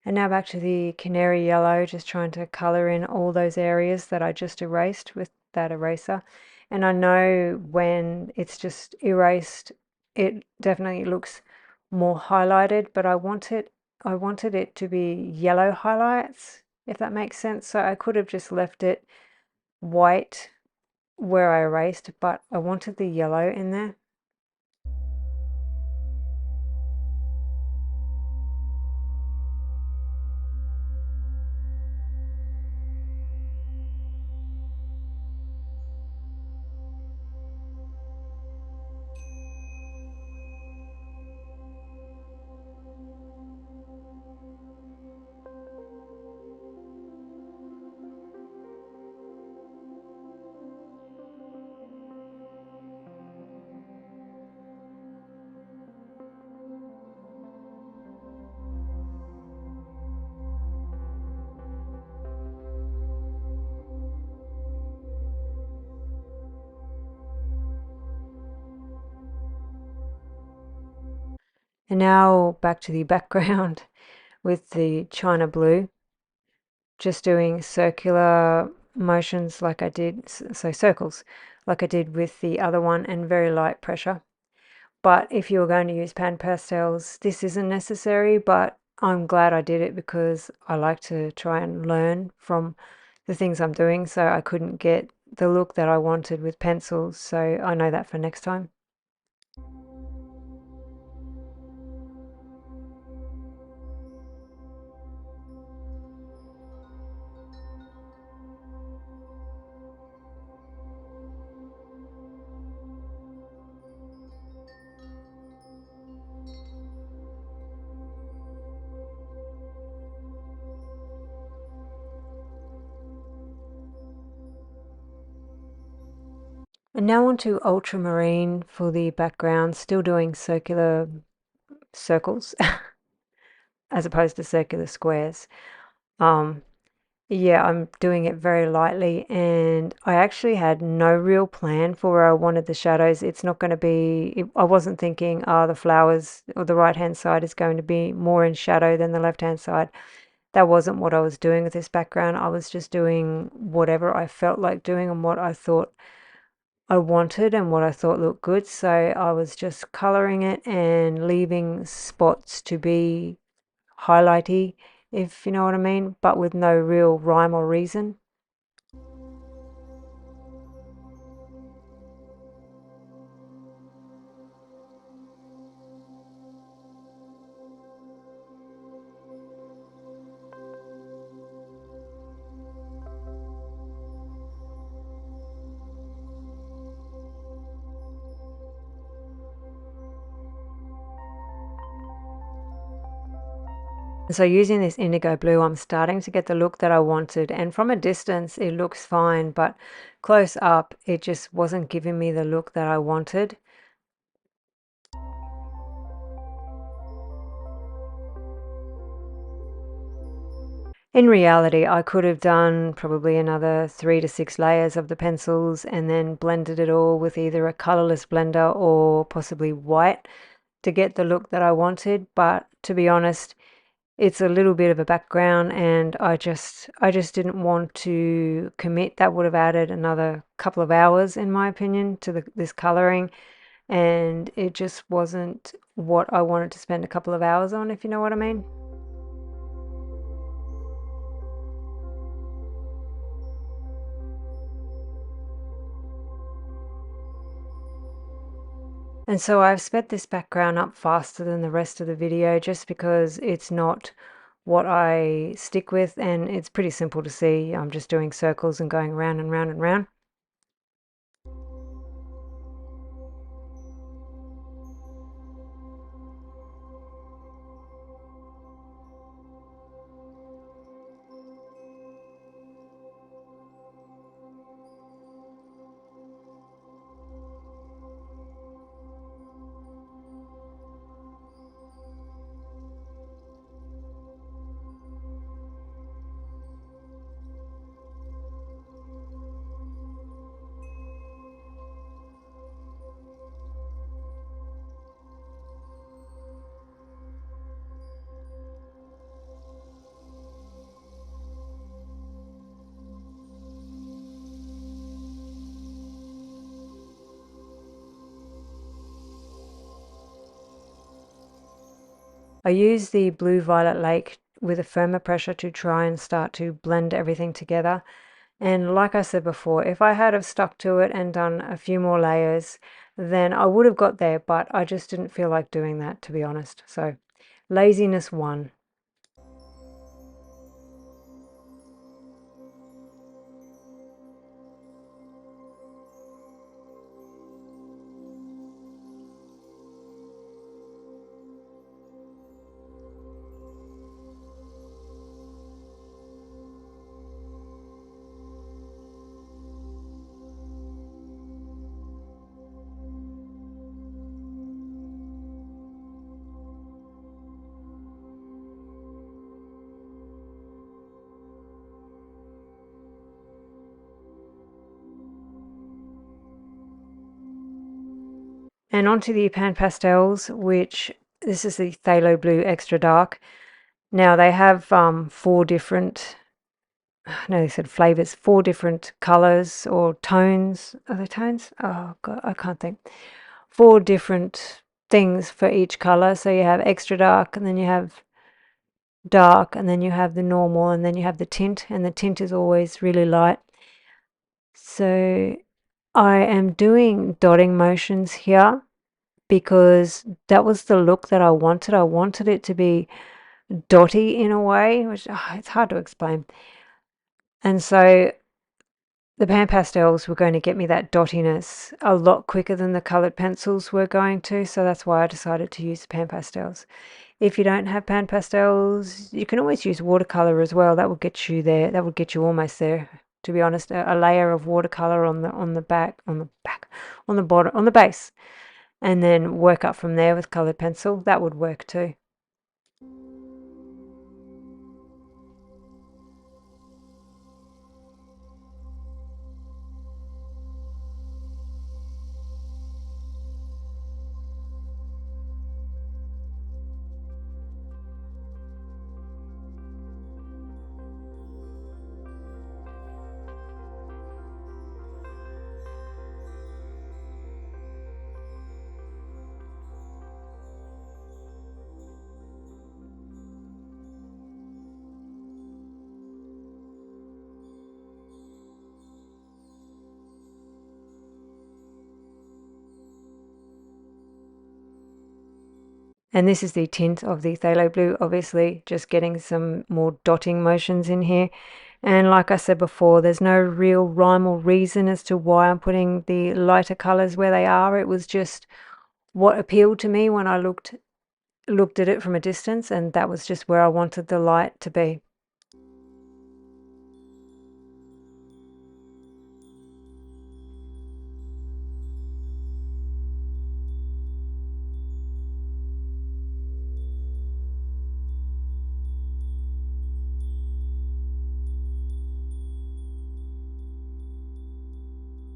And now back to the canary yellow, just trying to color in all those areas that I just erased with that eraser. And I know when it's just erased, it definitely looks more highlighted, but I wanted it to be yellow highlights, if that makes sense. So I could have just left it white where I erased, but I wanted the yellow in there. And now back to the background with the China blue, just doing circular motions like I did, so circles, like I did with the other one, and very light pressure. But if you're going to use pan pastels, this isn't necessary, but I'm glad I did it because I like to try and learn from the things I'm doing, so I couldn't get the look that I wanted with pencils, so I know that for next time. And now on to ultramarine for the background, still doing circular circles as opposed to circular squares. Um, yeah, I'm doing it very lightly, and I actually had no real plan for where I wanted the shadows. It's not going to be, I wasn't thinking, the flowers or the right hand side is going to be more in shadow than the left hand side. That wasn't what I was doing with this background. I was just doing whatever I felt like doing and what I thought I wanted and what I thought looked good. So I was just coloring it and leaving spots to be highlighty, if you know what I mean, but with no real rhyme or reason. So using this indigo blue, I'm starting to get the look that I wanted. And from a distance, it looks fine, but close up, it just wasn't giving me the look that I wanted. In reality, I could have done probably another 3 to 6 layers of the pencils and then blended it all with either a colorless blender or possibly white to get the look that I wanted. But to be honest, it's a little bit of a background, and I just didn't want to commit. That would have added another couple of hours, in my opinion, to this coloring. and it just wasn't what I wanted to spend a couple of hours on, if you know what I mean. And so I've sped this background up faster than the rest of the video just because it's not what I stick with, and it's pretty simple to see. I'm just doing circles and going round and round and round. I use the blue violet lake with a firmer pressure to try and start to blend everything together. And like I said before, if I had have stuck to it and done a few more layers, then I would have got there, but I just didn't feel like doing that, to be honest. So laziness won. And onto the pan pastels, which this is the Phthalo blue extra dark. Now they have 4 different, no, they said flavors, 4 different colors or tones. Are they tones? Oh God, I can't think. 4 different things for each color. So you have extra dark, and then you have dark, and then you have the normal, and then you have the tint, and the tint is always really light. So I am doing dotting motions here because that was the look that I wanted. I wanted it to be dotty in a way, which it's hard to explain. And so the pan pastels were going to get me that dottiness a lot quicker than the colored pencils were going to, so that's why I decided to use the pan pastels. If you don't have pan pastels, you can always use watercolor as well. That will get you there. That will get you almost there. To be honest, a layer of watercolor on the back, on the bottom, on the base, and then work up from there with colored pencil. That would work too. And this is the tint of the Phthalo blue, obviously, just getting some more dotting motions in here. And like I said before, there's no real rhyme or reason as to why I'm putting the lighter colors where they are. It was just what appealed to me when I looked at it from a distance, and that was just where I wanted the light to be.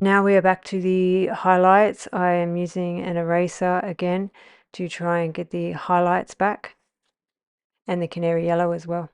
Now we are back to the highlights. I am using an eraser again to try and get the highlights back, and the canary yellow as well.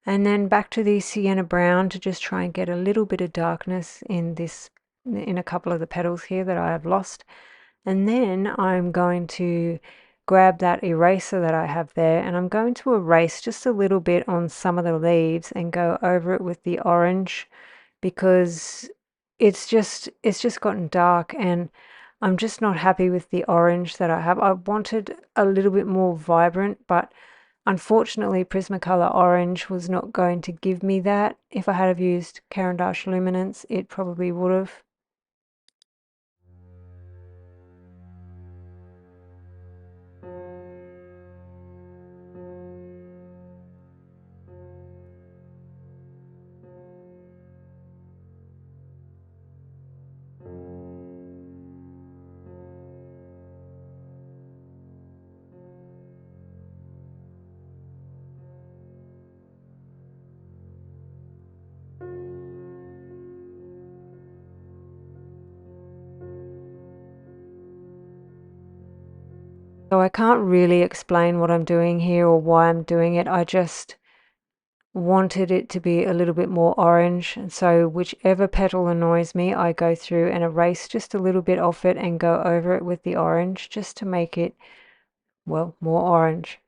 And then back to the sienna brown to just try and get a little bit of darkness in this, in a couple of the petals here that I have lost. And then I'm going to grab that eraser that I have there, and I'm going to erase just a little bit on some of the leaves and go over it with the orange, because it's just gotten dark and I'm just not happy with the orange that I have. I wanted a little bit more vibrant, but unfortunately Prismacolor orange was not going to give me that. If I had have used Caran d'Ache Luminance, it probably would have. So I can't really explain what I'm doing here or why I'm doing it. I just wanted it to be a little bit more orange, and so whichever petal annoys me, I go through and erase just a little bit off it and go over it with the orange just to make it, well, more orange.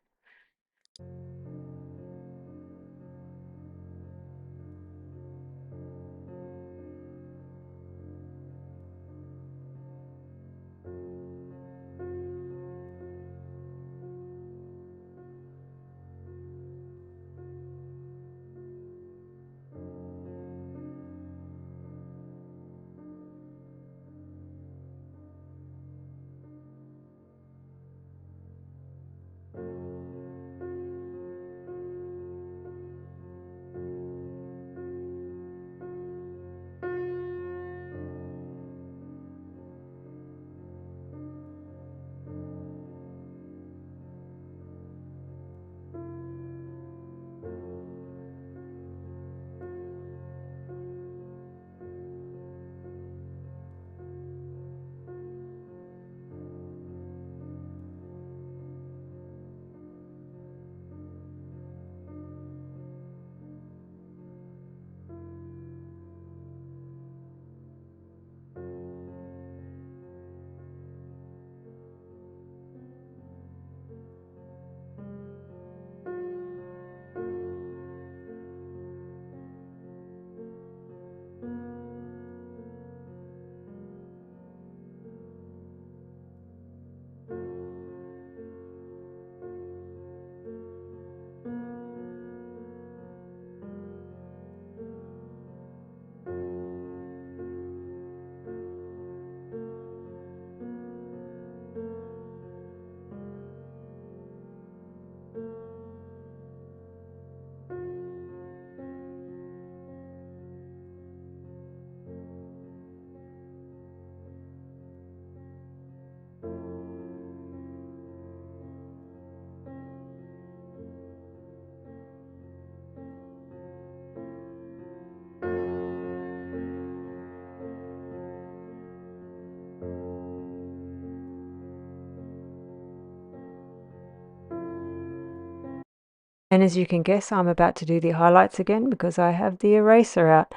And as you can guess, I'm about to do the highlights again because I have the eraser out.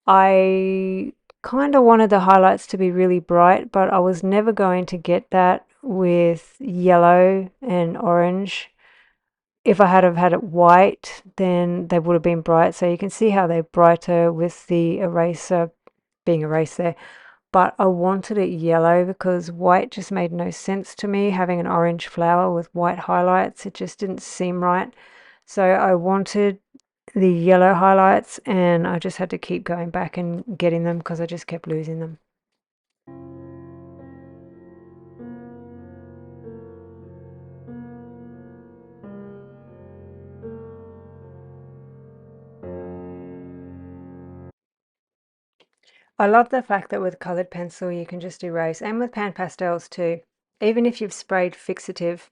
I kind of wanted the highlights to be really bright, but I was never going to get that with yellow and orange. If I had have had it white, then they would have been bright. So you can see how they're brighter with the eraser being erased there. But I wanted it yellow because white just made no sense to me. Having an orange flower with white highlights, it just didn't seem right. So I wanted the yellow highlights, and I just had to keep going back and getting them because I just kept losing them. I love the fact that with colored pencil you can just erase, and with pan pastels too. Even if you've sprayed fixative,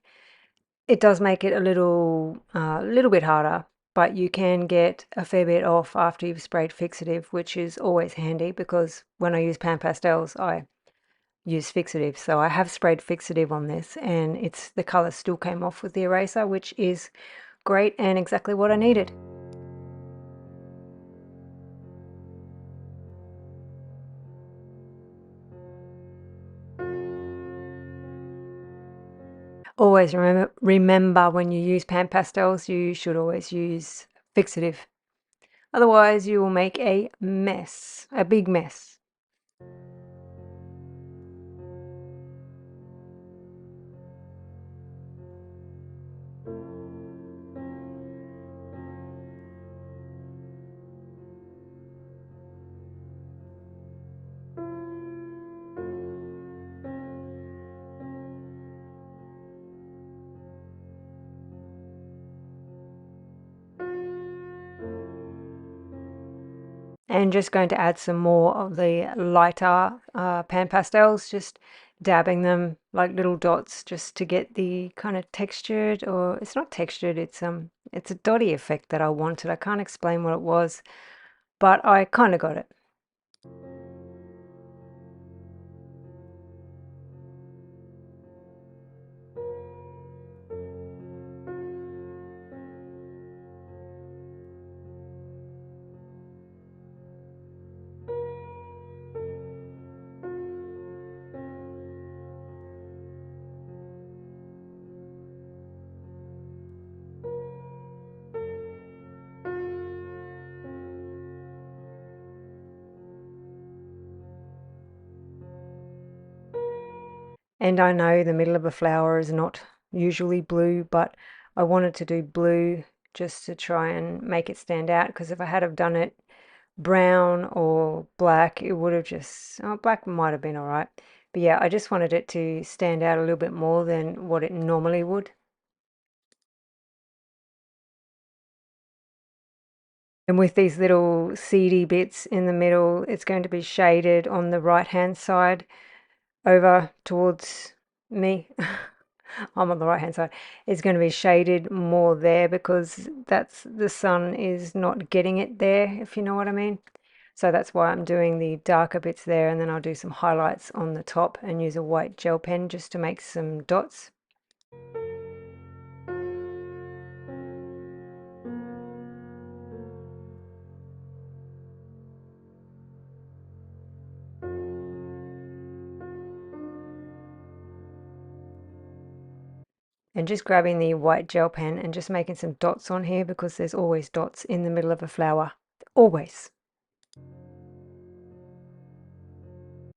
it does make it a little bit harder, but you can get a fair bit off after you've sprayed fixative, which is always handy because when I use pan pastels, I use fixative. So I have sprayed fixative on this, and the color still came off with the eraser, which is great and exactly what I needed. Always remember when you use pan pastels, you should always use fixative. Otherwise, you will make a mess, a big mess. And just going to add some more of the lighter pan pastels, just dabbing them like little dots just to get the kind of textured, or it's not textured, it's a dotty effect that I wanted. I can't explain what it was, but I kind of got it. And I know the middle of a flower is not usually blue, but I wanted to do blue just to try and make it stand out, because if I had have done it brown or black, it would have just, oh, black might have been all right. But yeah, I just wanted it to stand out a little bit more than what it normally would. And with these little seedy bits in the middle, it's going to be shaded on the right hand side over towards me. I'm on the right hand side. It's going to be shaded more there because that's the sun is not getting it there, if you know what I mean. So that's why I'm doing the darker bits there, and then I'll do some highlights on the top and use a white gel pen just to make some dots. And just grabbing the white gel pen and just making some dots on here, because there's always dots in the middle of a flower. Always.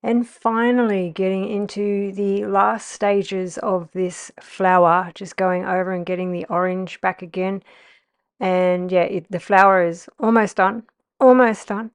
And finally getting into the last stages of this flower, just going over and getting the orange back again. And yeah, the flower is almost done, almost done.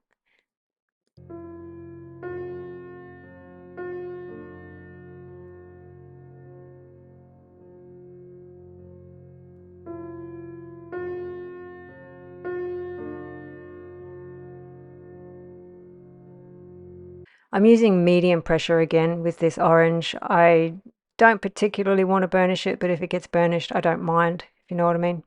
I'm using medium pressure again with this orange. I don't particularly want to burnish it, but if it gets burnished, I don't mind, if you know what I mean.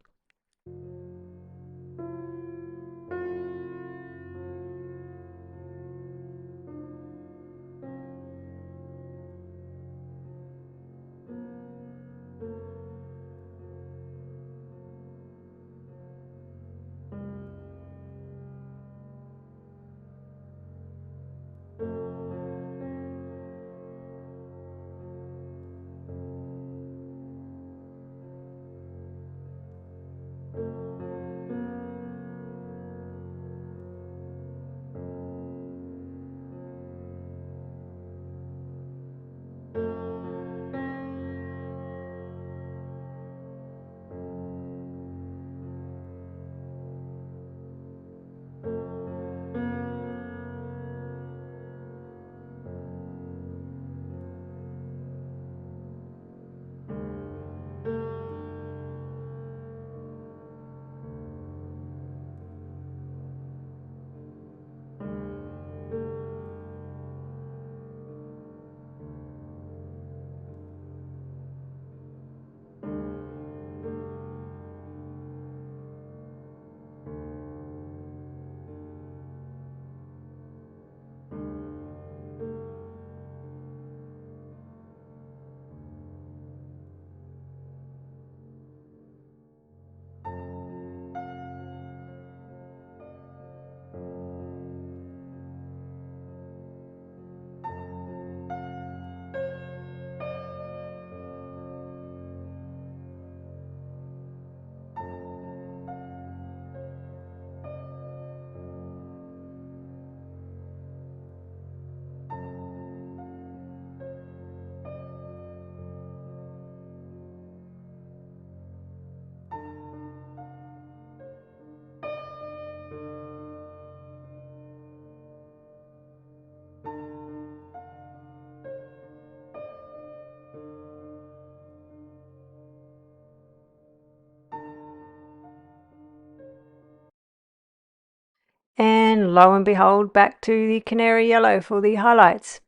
and lo and behold, back to the canary yellow for the highlights.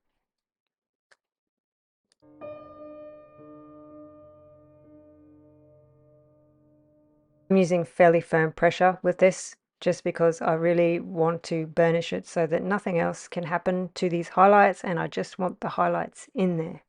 I'm using fairly firm pressure with this just because I really want to burnish it so that nothing else can happen to these highlights, and I just want the highlights in there.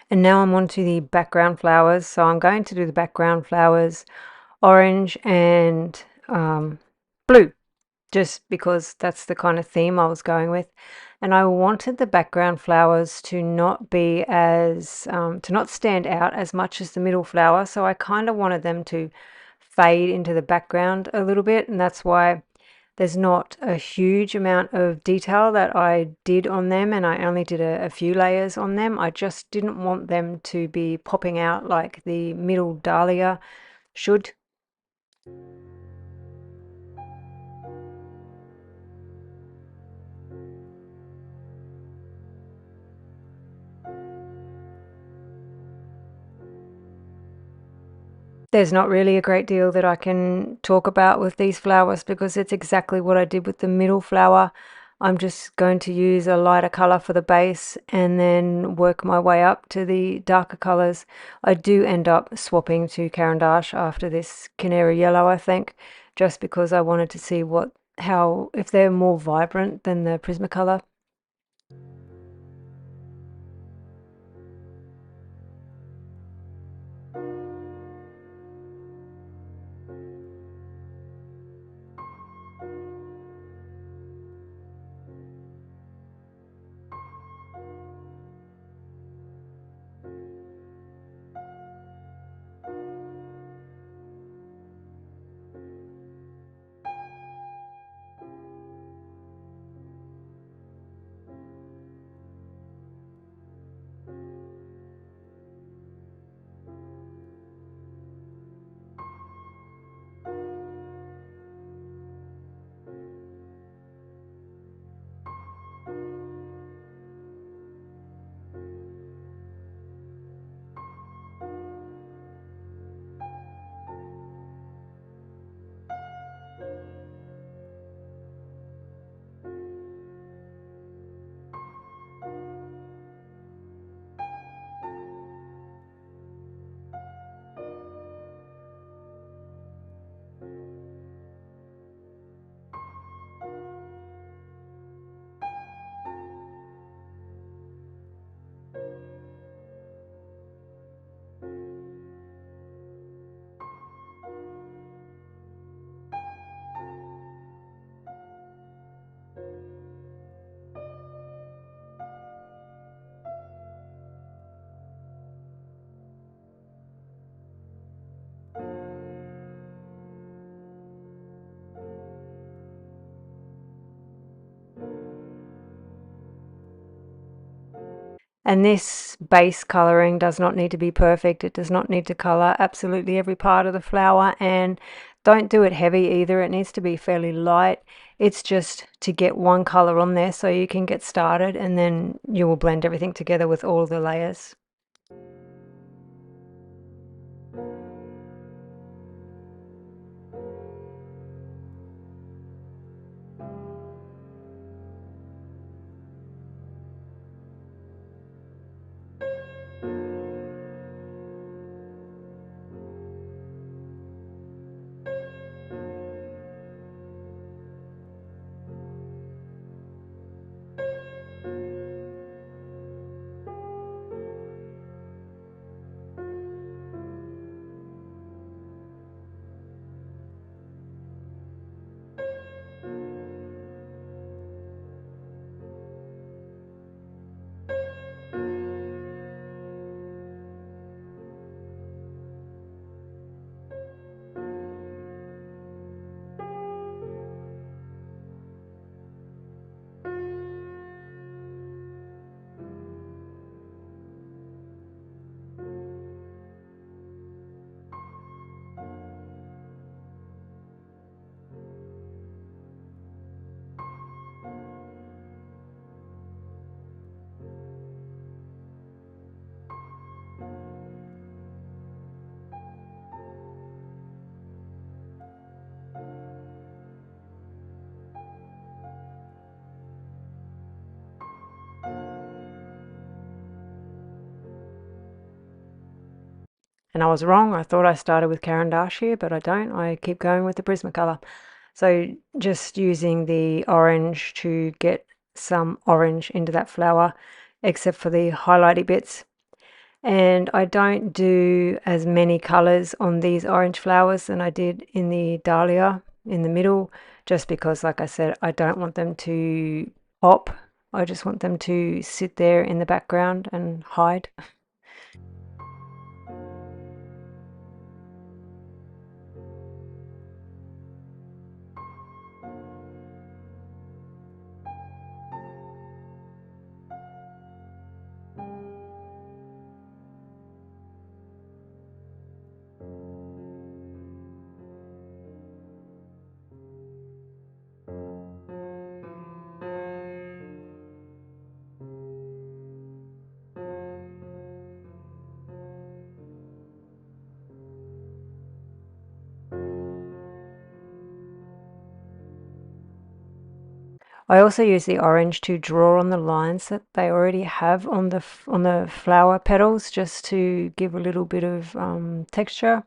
And now I'm on to the background flowers. So I'm going to do the background flowers orange and blue, just because that's the kind of theme I was going with. And I wanted the background flowers to not be as, to not stand out as much as the middle flower. So I kind of wanted them to fade into the background a little bit. And that's why there's not a huge amount of detail that I did on them, and I only did a few layers on them. I just didn't want them to be popping out like the middle dahlia should. There's not really a great deal that I can talk about with these flowers because it's exactly what I did with the middle flower. I'm just going to use a lighter color for the base and then work my way up to the darker colors. I do end up swapping to Caran d'Ache after this canary yellow, I think, just because I wanted to see if they're more vibrant than the Prismacolor. And this base colouring does not need to be perfect. It does not need to colour absolutely every part of the flower, and don't do it heavy either. It needs to be fairly light. It's just to get one colour on there so you can get started, and then you will blend everything together with all the layers. And I was wrong. I thought I started with Caran d'Acia, but I don't. I keep going with the Prismacolor. So just using the orange to get some orange into that flower, except for the highlighty bits. And I don't do as many colors on these orange flowers than I did in the Dahlia in the middle, just because, like I said, I don't want them to pop. I just want them to sit there in the background and hide. I also use the orange to draw on the lines that they already have on the flower petals, just to give a little bit of texture.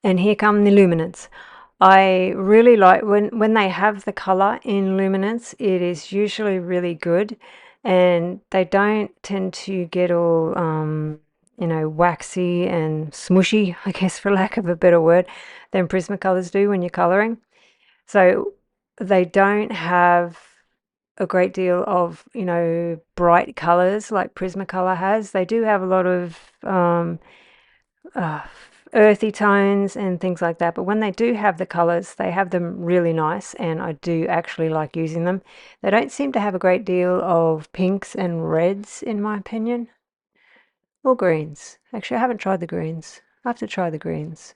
And here come the Luminance. I really like when they have the color in Luminance, it is usually really good, and they don't tend to get all you know, waxy and smushy, I guess, for lack of a better word, than Prismacolors do when you're coloring. So they don't have a great deal of, you know, bright colors like Prismacolor has. They do have a lot of uh, earthy tones and things like that, but when they do have the colors, they have them really nice, and I do actually like using them. They don't seem to have a great deal of pinks and reds, in my opinion, or greens. Actually, I haven't tried the greens. I have to try the greens.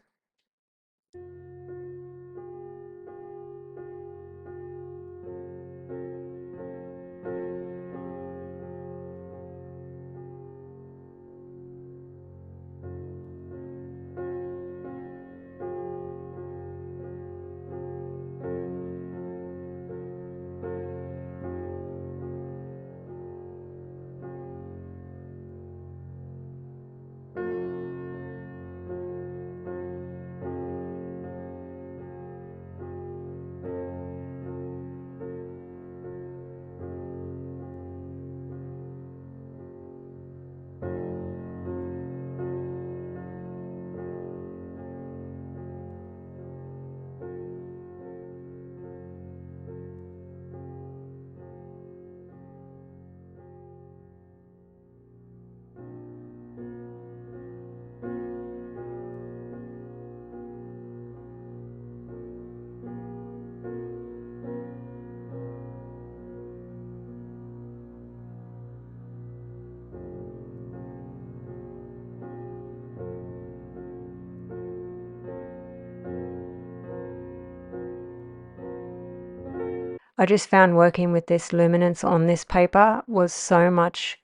I just found working with this Luminance on this paper was so much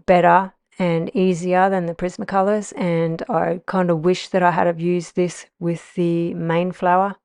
better and easier than the Prismacolors, and I kind of wish that I had have used this with the main flower.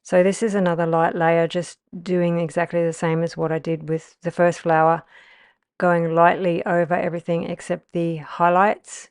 So this is another light layer, just doing exactly the same as what I did with the first flower, going lightly over everything except the highlights.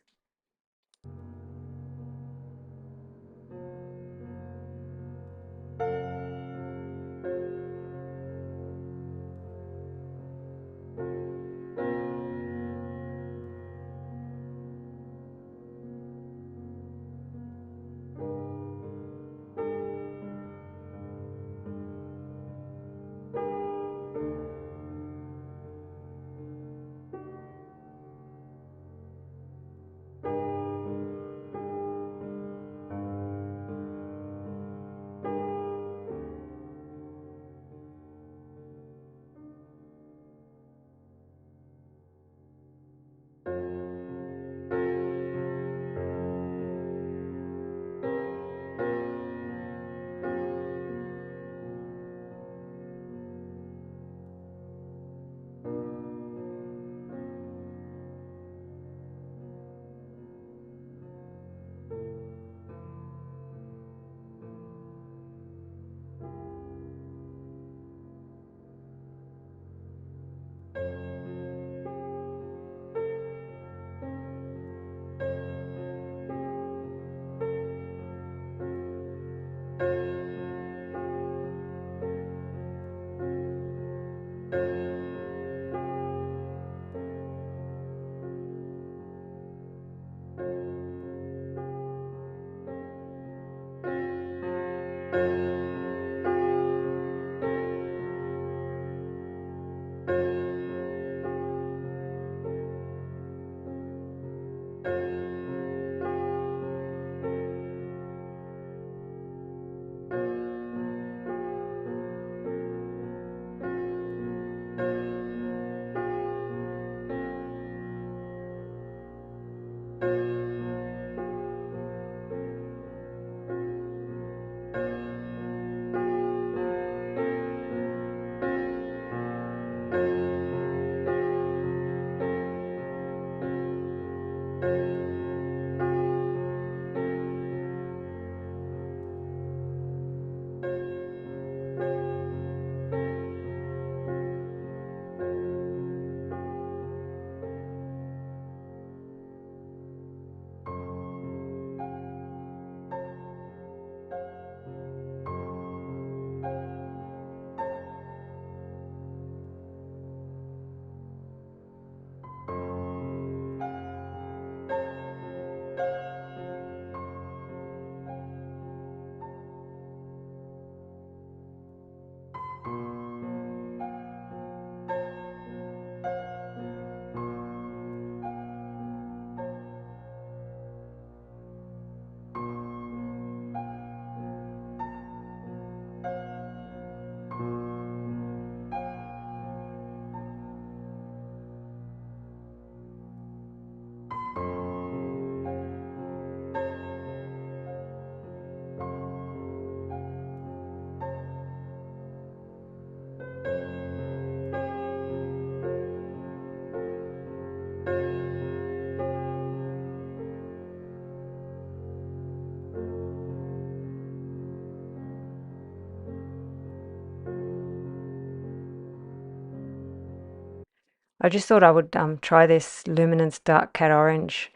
I just thought I would try this Luminance Dark Cat Orange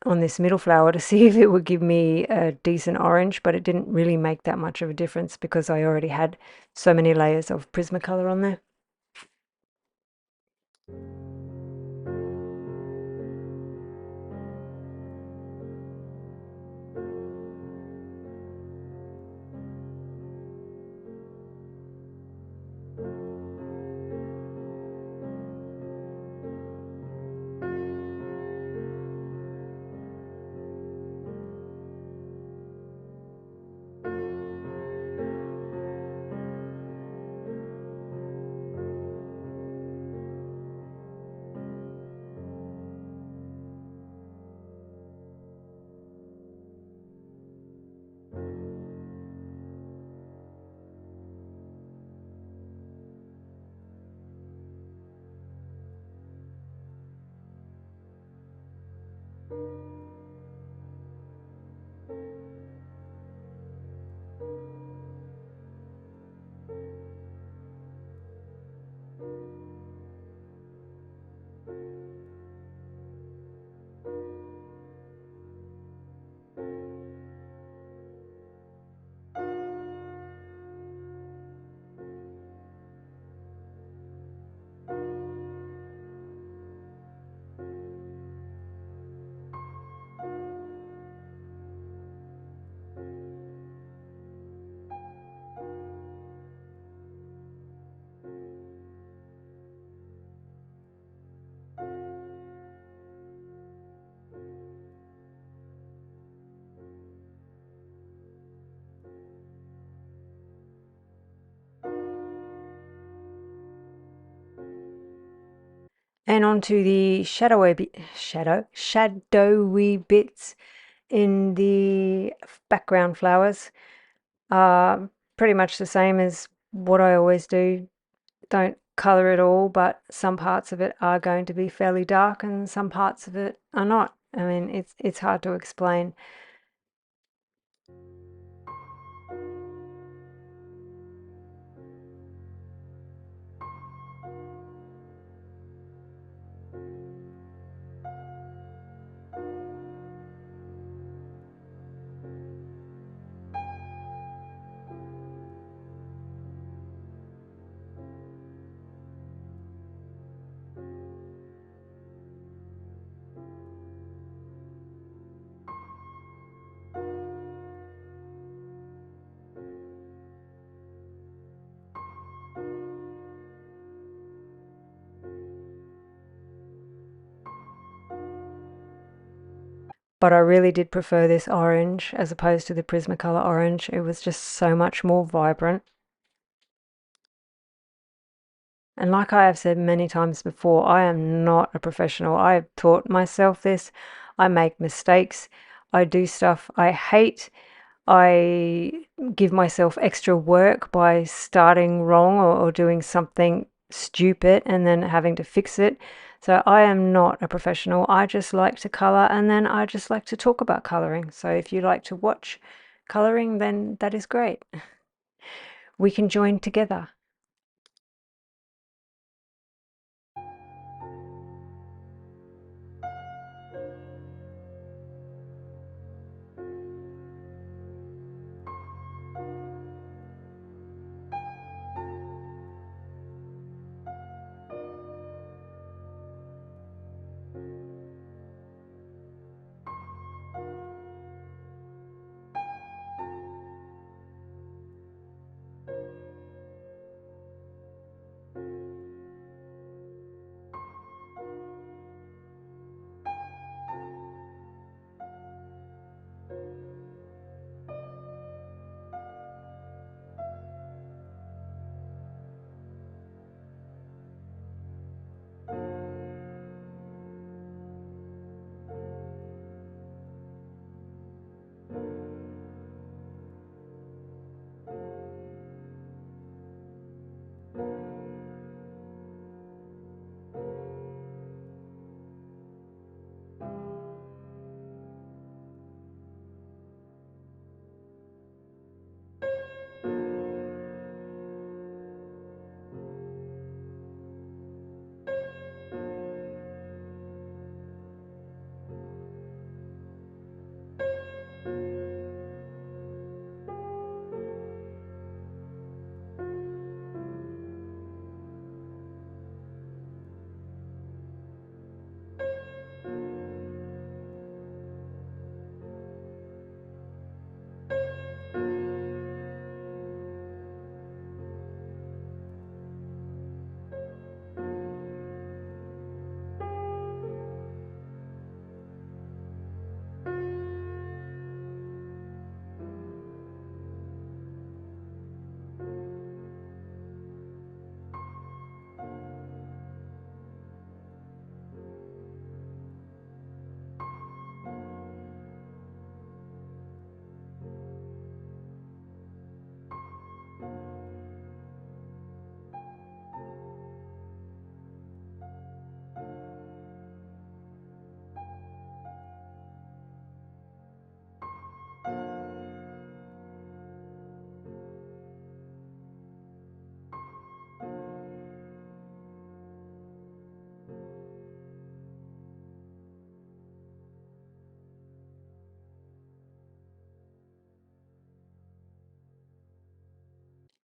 on this middle flower to see if it would give me a decent orange, but it didn't really make that much of a difference because I already had so many layers of Prismacolor on there. And onto the shadowy bits in the background flowers. Pretty much the same as what I always do. Don't colour it all, but some parts of it are going to be fairly dark and some parts of it are not. I mean, it's hard to explain. But I really did prefer this orange as opposed to the Prismacolor orange. It was just so much more vibrant. And like I have said many times before, I am not a professional. I have taught myself this. I make mistakes. I do stuff I hate. I give myself extra work by starting wrong or doing something stupid and then having to fix it. So I am not a professional. I just like to colour and then I just like to talk about colouring. So if you like to watch colouring, then that is great. We can join together.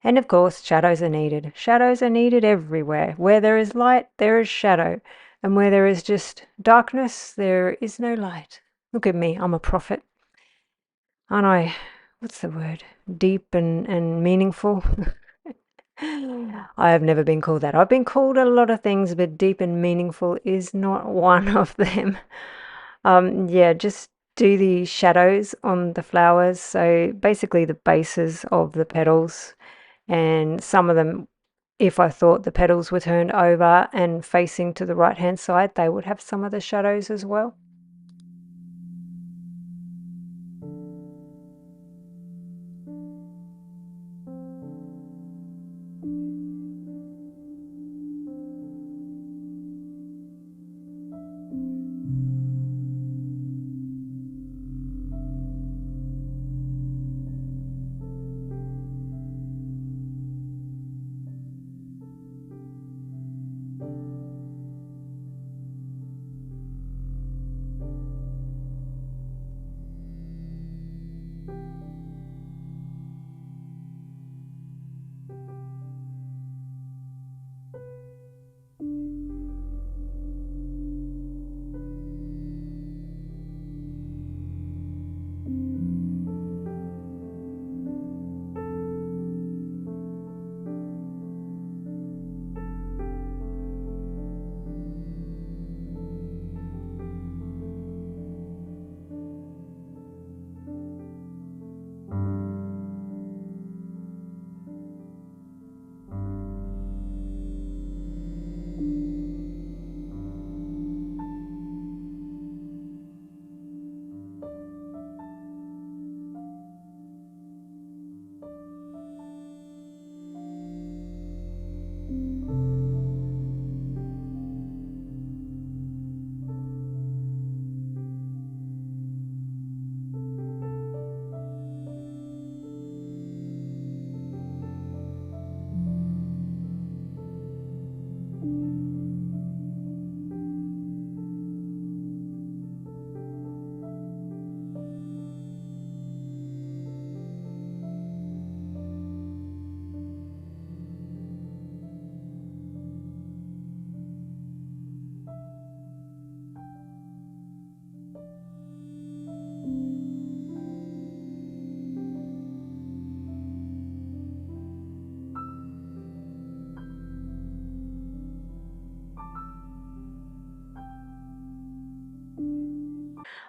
And of course, shadows are needed. Shadows are needed everywhere. Where there is light, there is shadow. And where there is just darkness, there is no light. Look at me, I'm a prophet. Aren't I, what's the word? Deep and meaningful? I have never been called that. I've been called a lot of things, but deep and meaningful is not one of them. Yeah, just do the shadows on the flowers. So basically the bases of the petals, and some of them if I thought the petals were turned over and facing to the right hand side, they would have some of the shadows as well.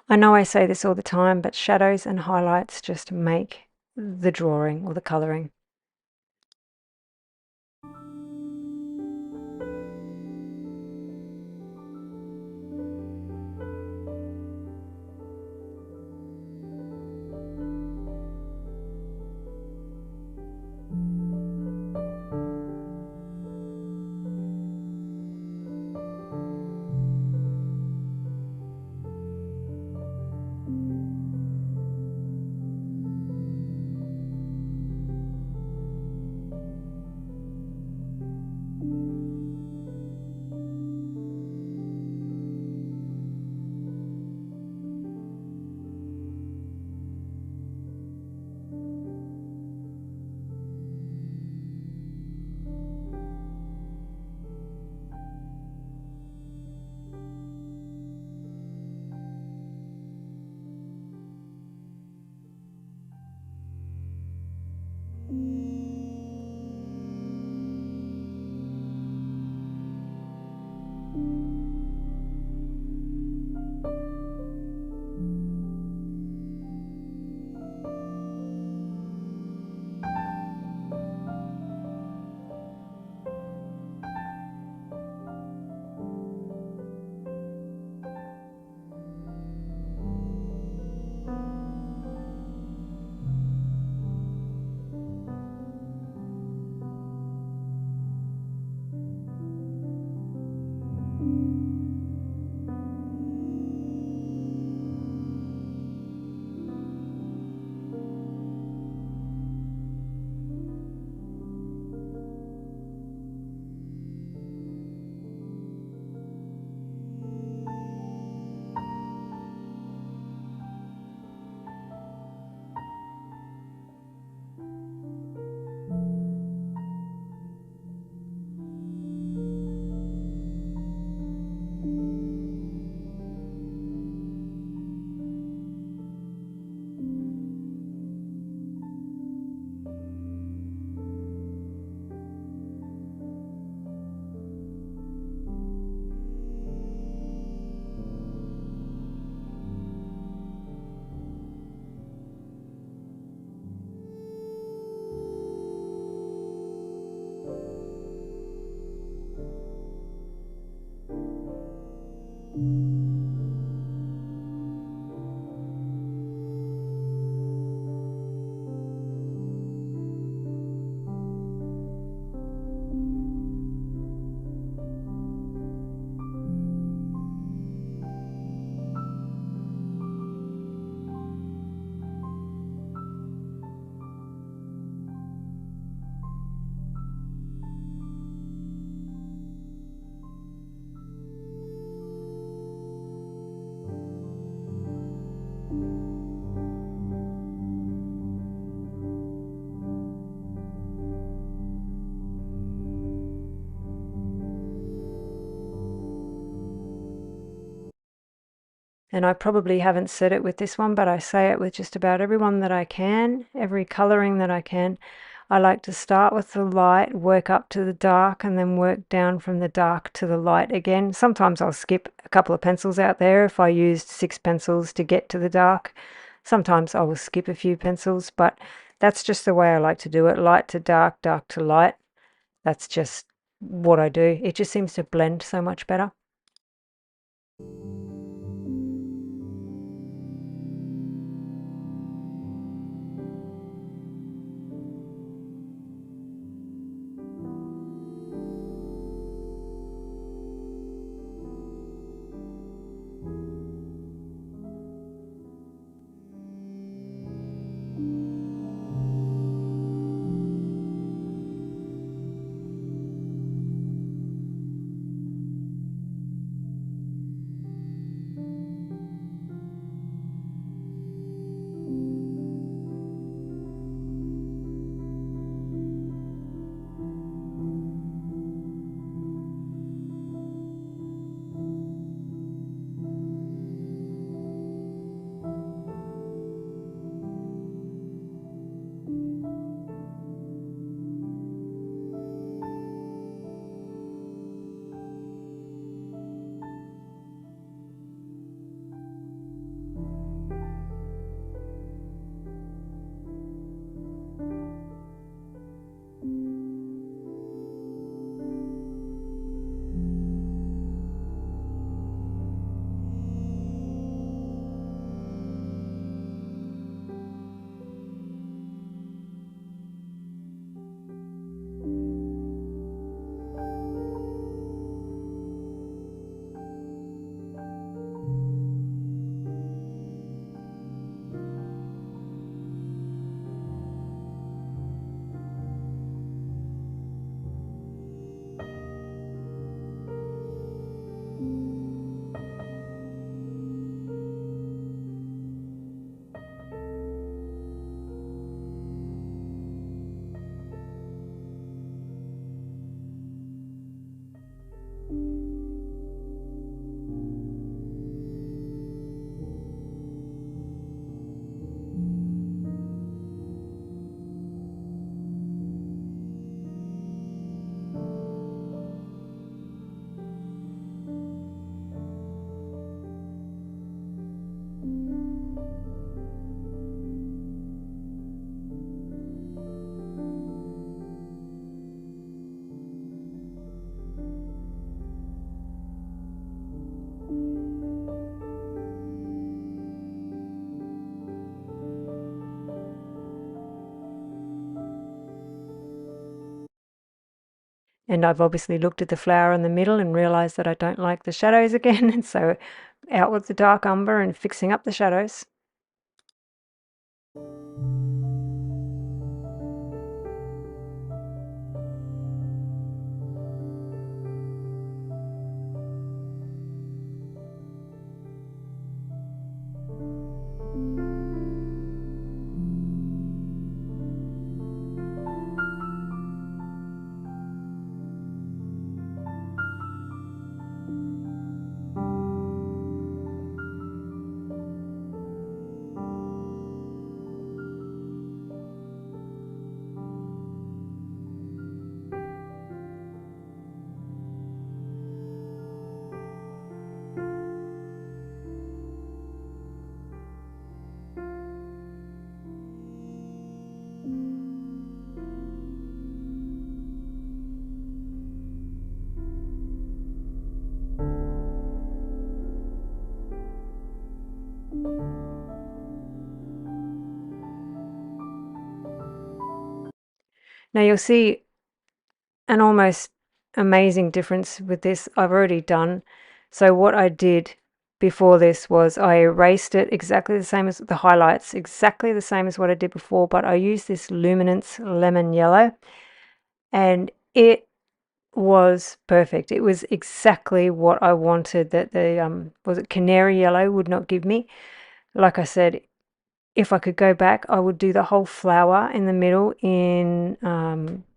I know I say this all the time, but shadows and highlights just make the drawing or the colouring. And I probably haven't said it with this one, but I say it with just about every one that I can, every colouring that I can. I like to start with the light, work up to the dark, and then work down from the dark to the light again. Sometimes I'll skip a couple of pencils out there if I used 6 pencils to get to the dark. Sometimes I will skip a few pencils, but that's just the way I like to do it. Light to dark, dark to light. That's just what I do. It just seems to blend so much better. And I've obviously looked at the flower in the middle and realized that I don't like the shadows again. And so out with the dark umber and fixing up the shadows. Now you'll see an almost amazing difference with this I've already done. So what I did before this was I erased it exactly the same as the highlights, exactly the same as what I did before, but I used this Luminance lemon yellow and it was perfect. It was exactly what I wanted that the was it Canary yellow would not give me. Like I said, if I could go back, I would do the whole flower in the middle in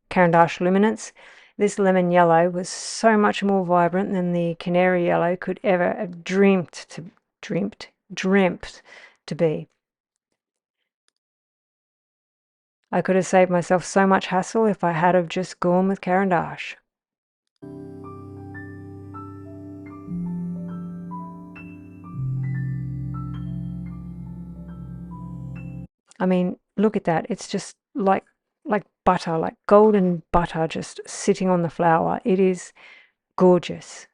Caran Luminance. This lemon yellow was so much more vibrant than the Canary yellow could ever have dreamt dreamt to be. I could have saved myself so much hassle if I had have just gone with Caran d'Ache. I mean, look at that. It's just like butter, like golden butter just sitting on the flower. It is gorgeous.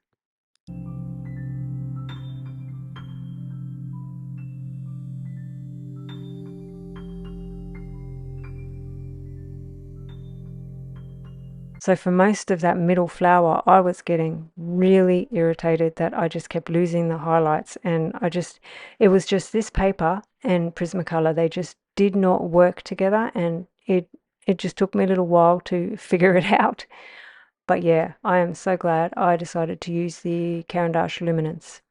So for most of that middle flower, I was getting really irritated that I just kept losing the highlights, and it was just this paper and Prismacolor. They just did not work together, and it just took me a little while to figure it out. But yeah, I am so glad I decided to use the Caran d'Ache Luminance.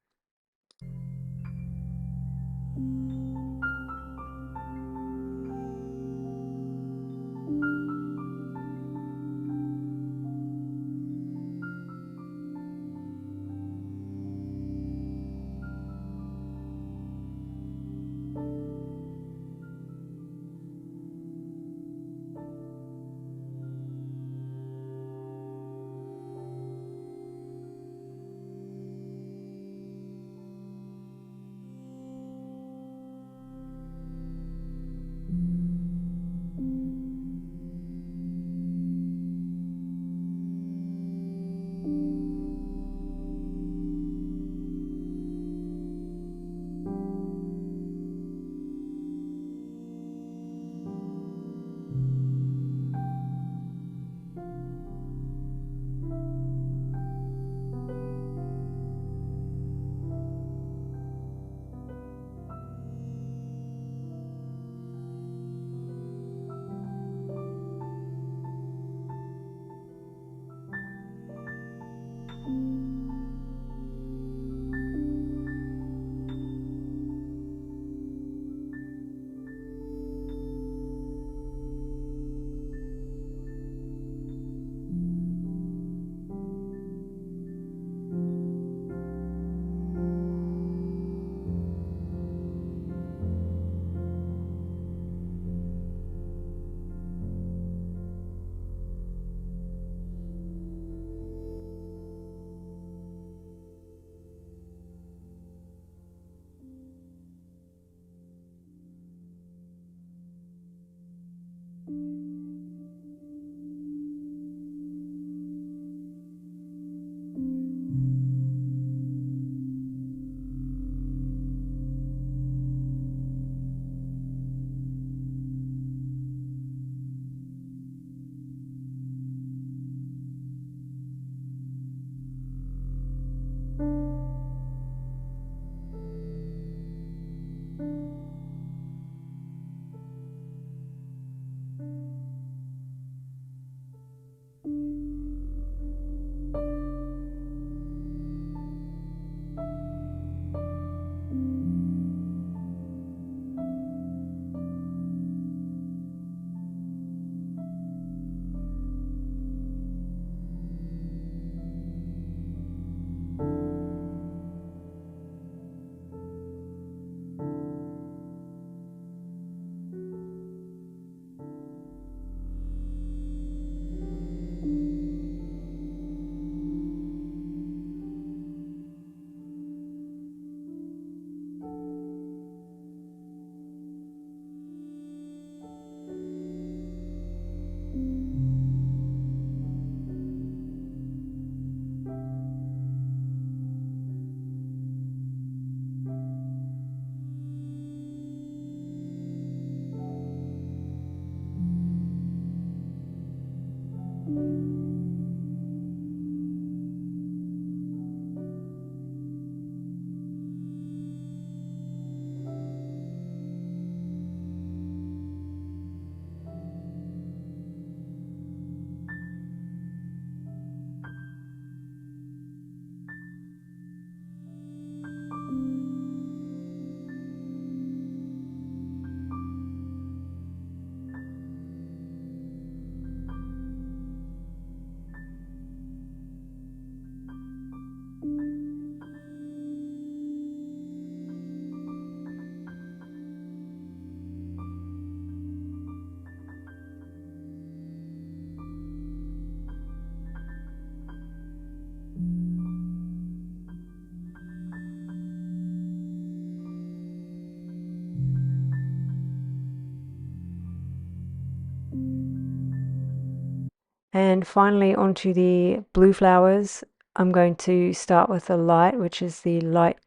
And finally onto the blue flowers. I'm going to start with the light, which is the light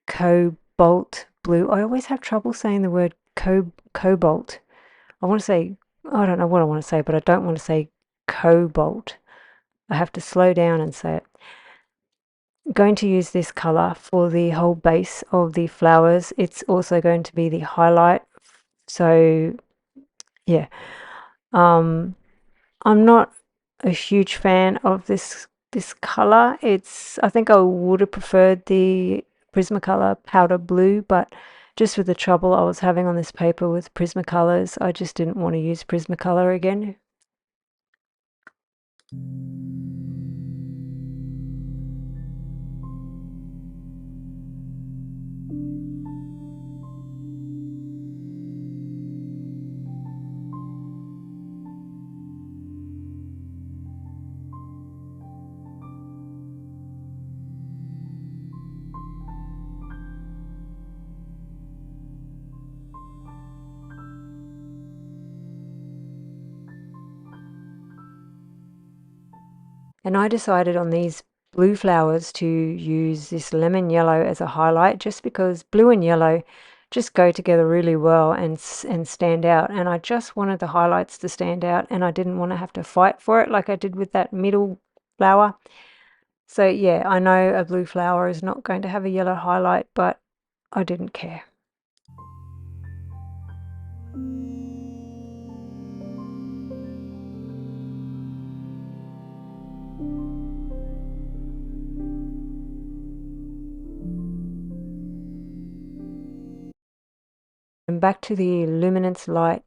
cobalt blue. I always have trouble saying the word cobalt. I want to say, I don't know what I want to say, but I don't want to say cobalt. I have to slow down and say it. I'm going to use this color for the whole base of the flowers. It's also going to be the highlight. So yeah, I'm not a huge fan of this color. I think I would have preferred the Prismacolor powder blue, but just with the trouble I was having on this paper with Prismacolors, I just didn't want to use Prismacolor again. And I decided on these blue flowers to use this lemon yellow as a highlight, just because blue and yellow just go together really well and stand out. And I just wanted the highlights to stand out, and I didn't want to have to fight for it like I did with that middle flower. So yeah, I know a blue flower is not going to have a yellow highlight, but I didn't care. And back to the Luminance light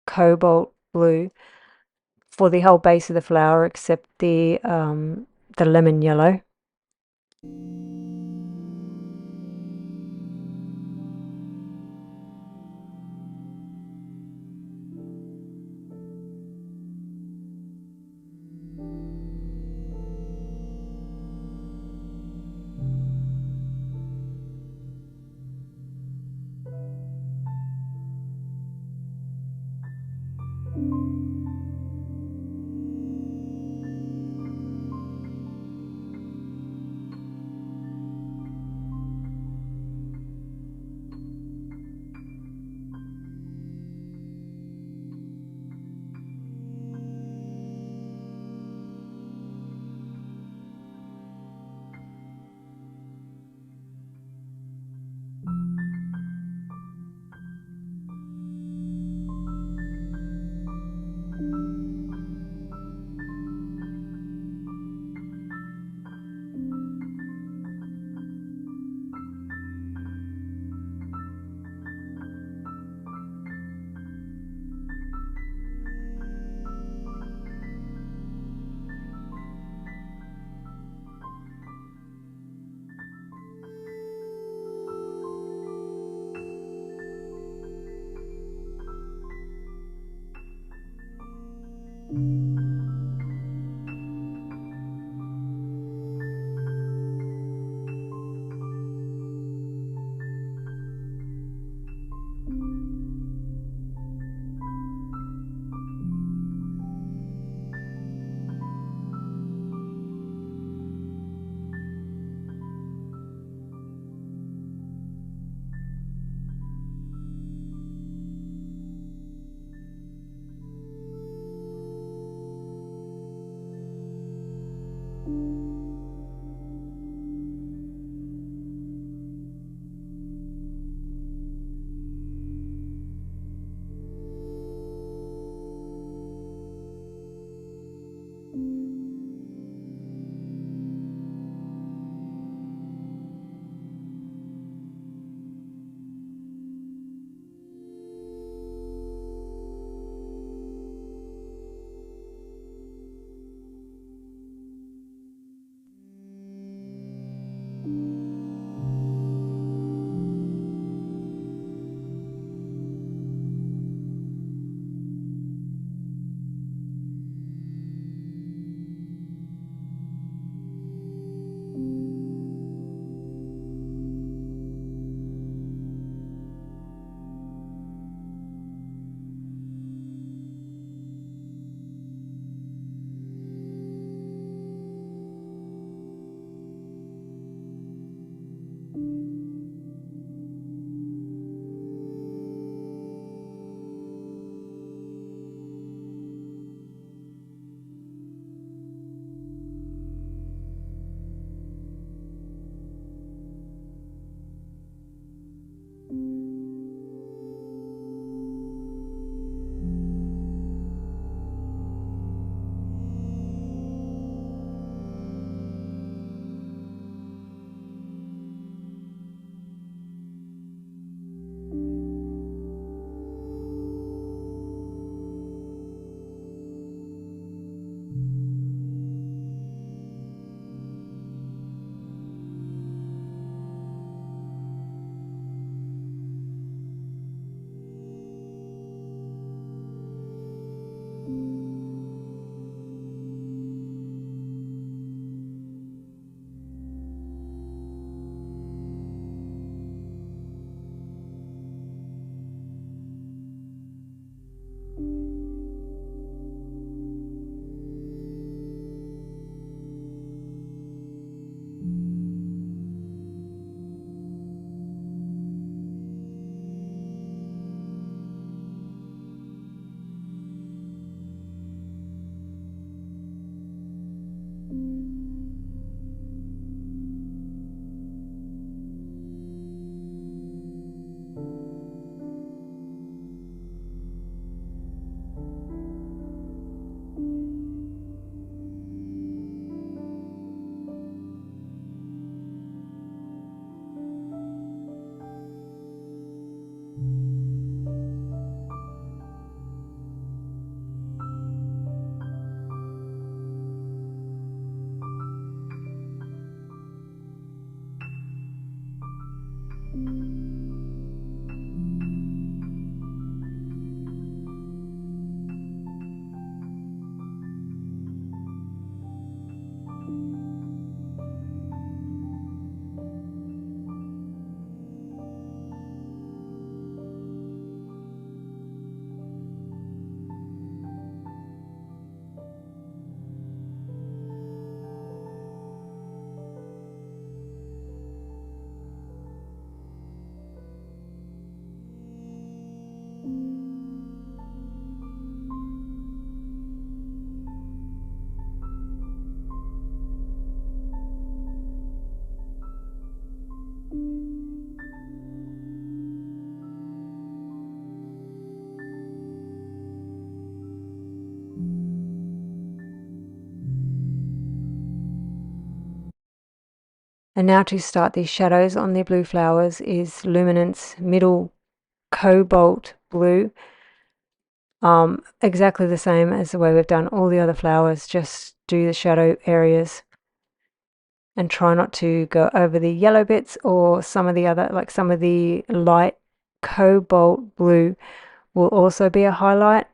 cobalt blue for the whole base of the flower except the lemon yellow. And now to start these shadows on the blue flowers is Luminance Middle Cobalt Blue. Exactly the same as the way we've done all the other flowers, just do the shadow areas and try not to go over the yellow bits or some of the other, like some of the light cobalt blue will also be a highlight.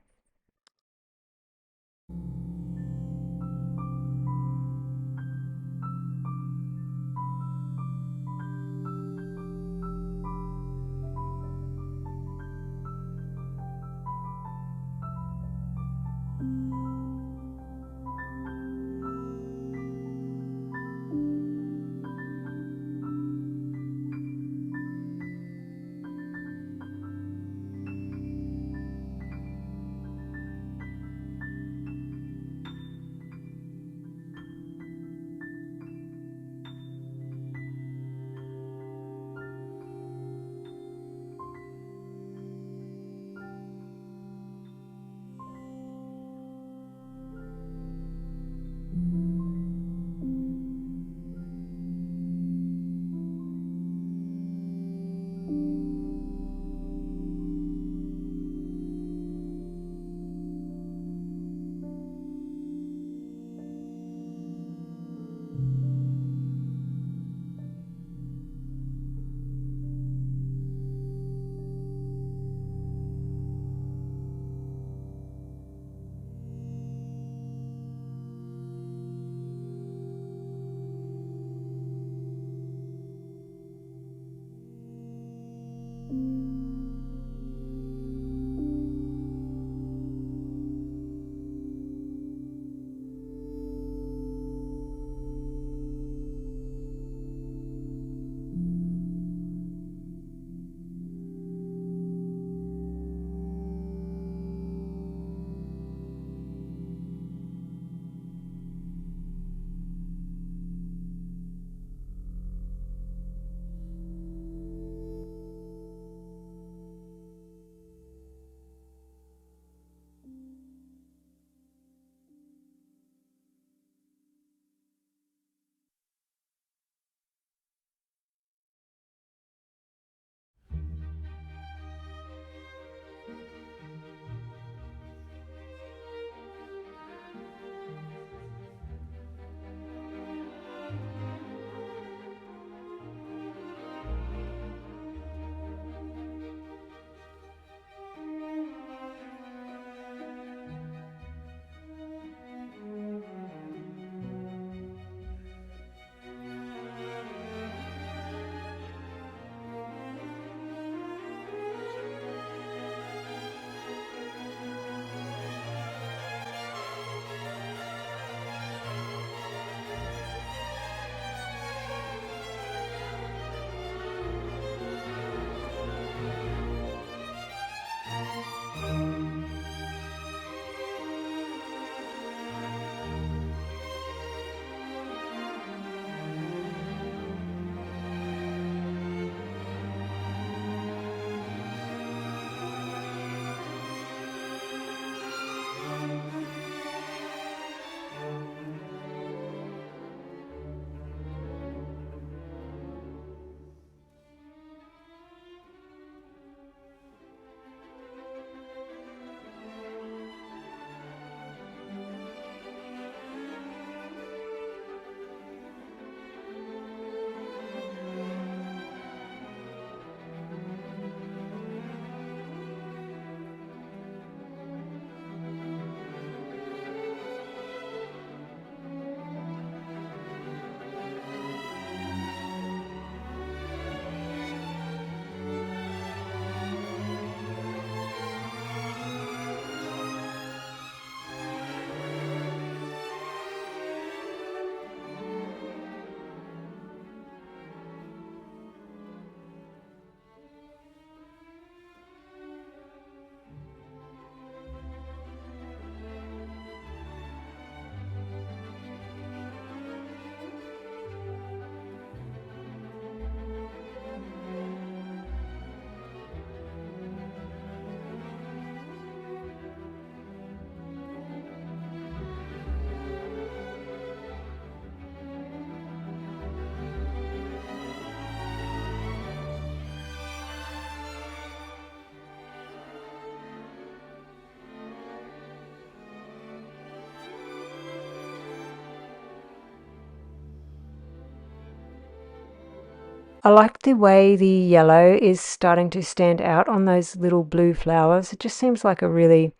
I like the way the yellow is starting to stand out on those little blue flowers. It just seems like a really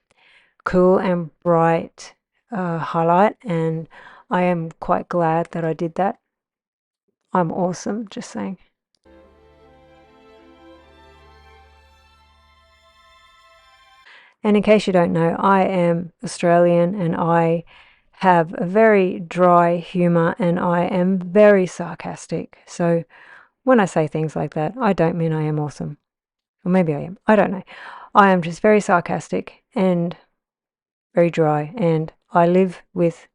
cool and bright highlight, and I am quite glad that I did that. I'm awesome, just saying. And in case you don't know, I am Australian and I have a very dry humour and I am very sarcastic. So when I say things like that, I don't mean I am awesome. Or maybe I am. I don't know. I am just very sarcastic and very dry. And I live with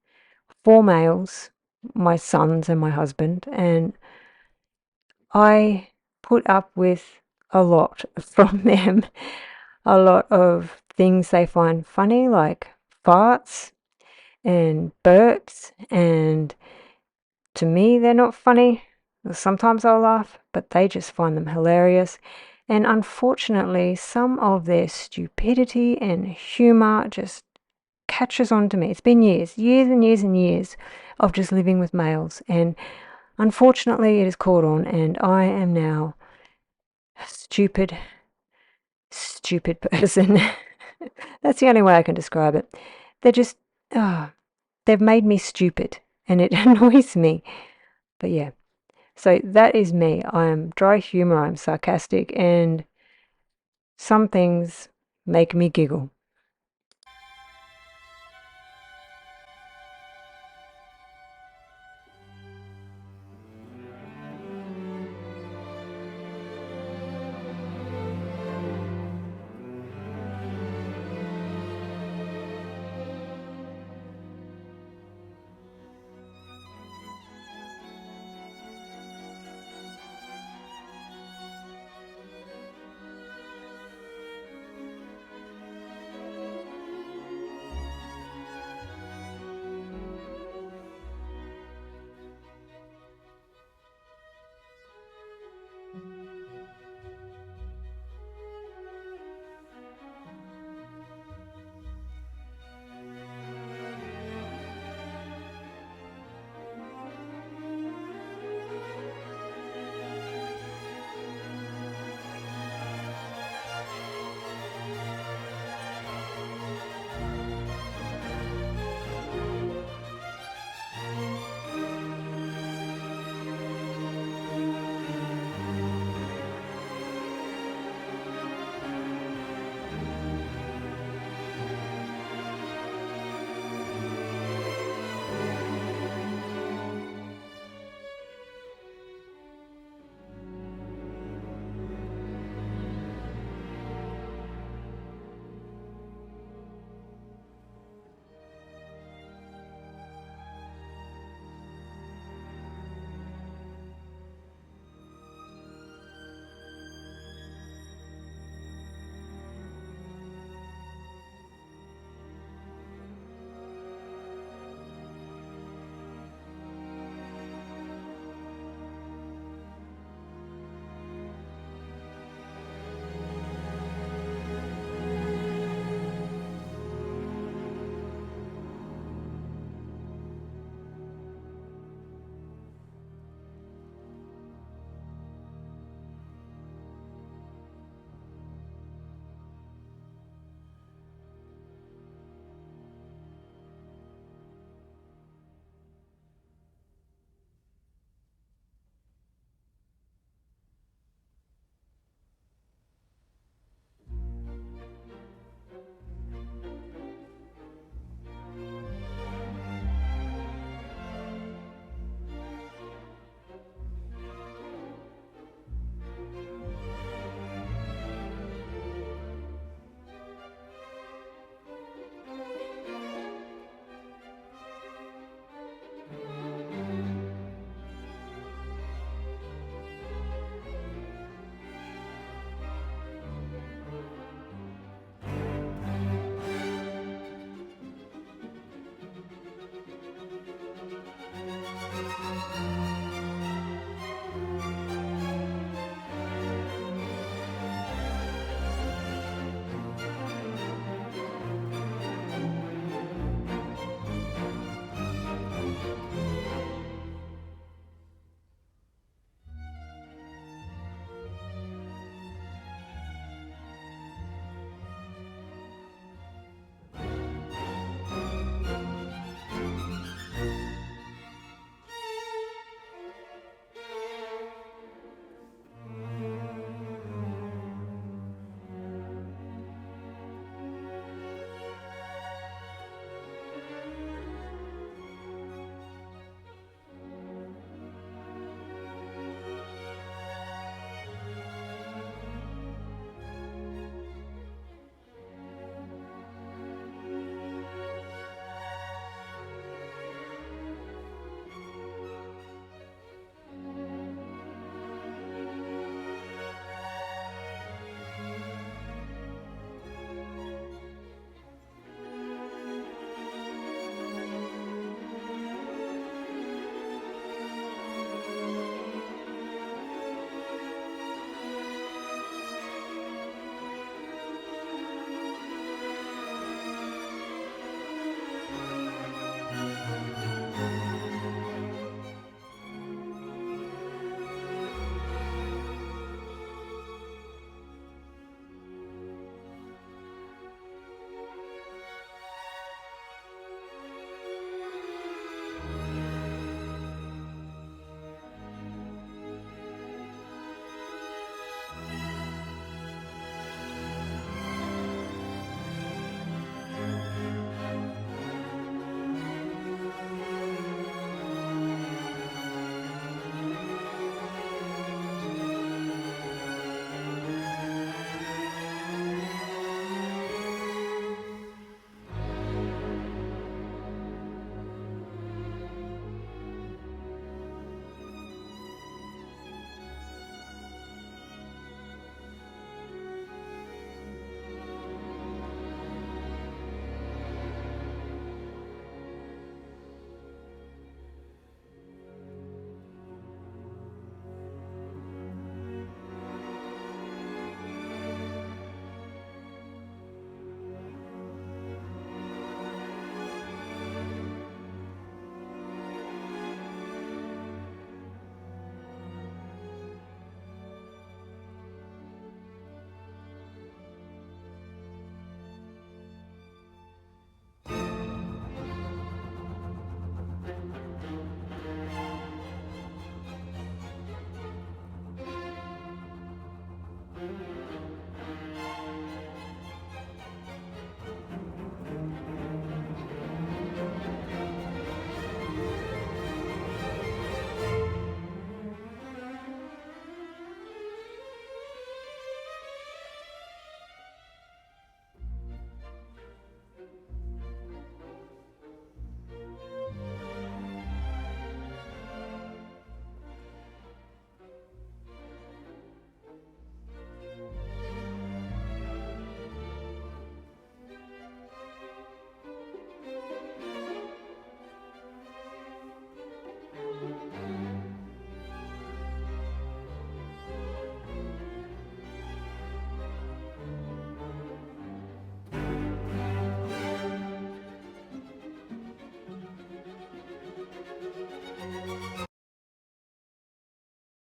4 males, my sons and my husband, and I put up with a lot from them. A lot of things they find funny, like farts and burps, and to me, they're not funny. Sometimes I'll laugh, but they just find them hilarious. And unfortunately, some of their stupidity and humour just catches on to me. It's been years, years and years and years of just living with males, and unfortunately, it has caught on, and I am now a stupid, stupid person. That's the only way I can describe it. They're just, ah, they've made me stupid, and it annoys me. But yeah. So that is me. I am dry humor, I'm sarcastic, and some things make me giggle.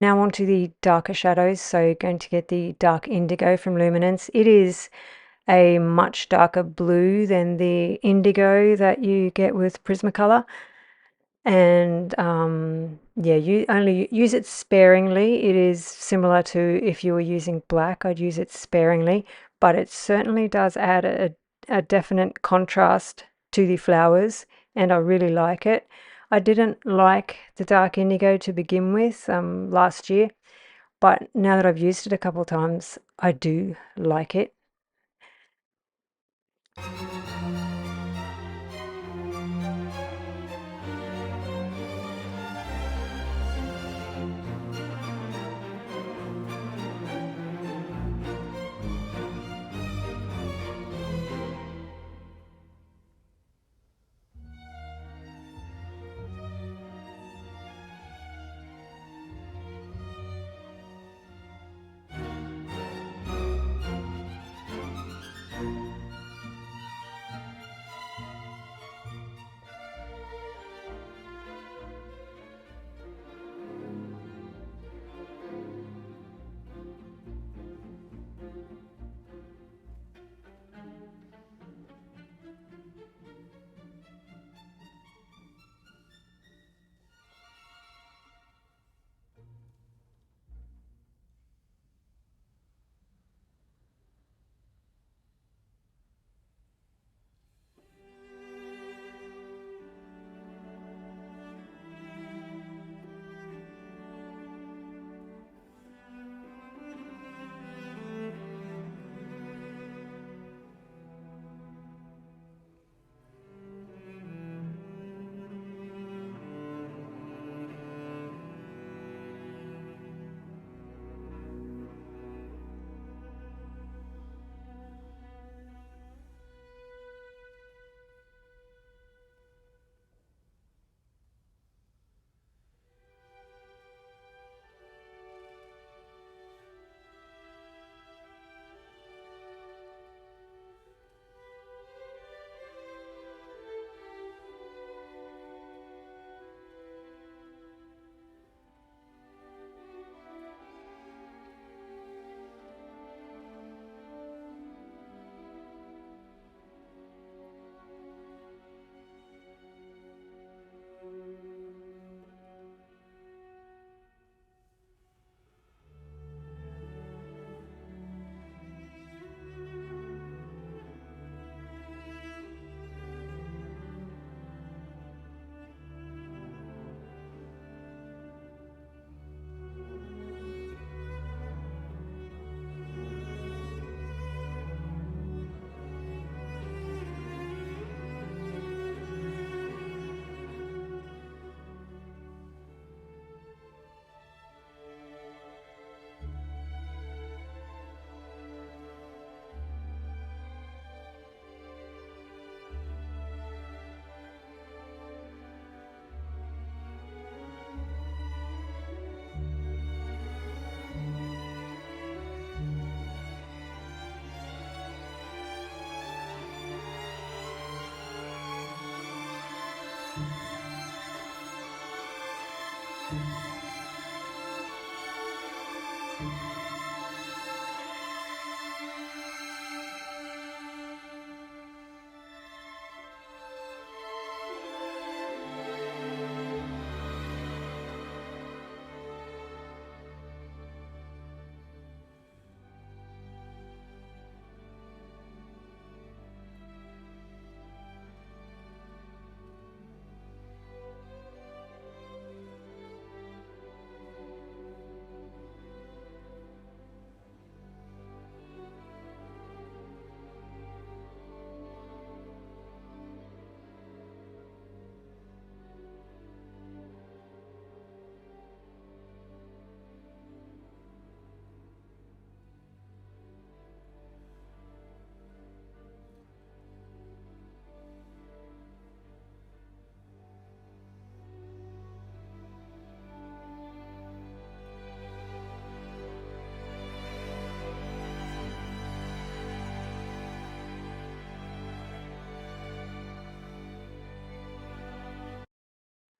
Now on to the darker shadows. So going to get the dark indigo from Luminance. It is a much darker blue than the indigo that you get with Prismacolor. And yeah, you only use it sparingly. It is similar to if you were using black, I'd use it sparingly, but it certainly does add a definite contrast to the flowers, and I really like it. I didn't like the dark indigo to begin with last year, but now that I've used it a couple of times, I do like it.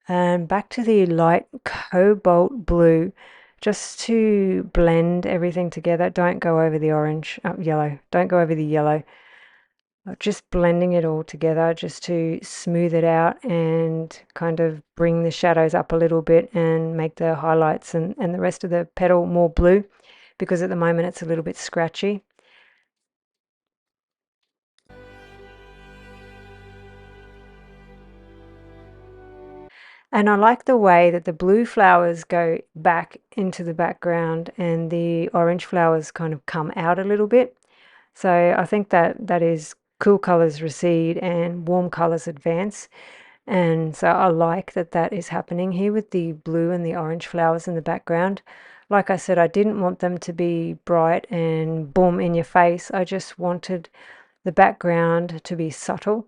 And back to the light cobalt blue. just to blend everything together. Don't go over the orange, yellow. Don't go over the yellow. Just blending it all together just to smooth it out and kind of bring the shadows up a little bit and make the highlights and the rest of the petal more blue, because at the moment it's a little bit scratchy. And I like the way that the blue flowers go back into the background and the orange flowers kind of come out a little bit. So I think that is cool colors recede and warm colors advance. And so I like that that is happening here with the blue and the orange flowers in the background. Like I said, I didn't want them to be bright and boom in your face. I just wanted the background to be subtle.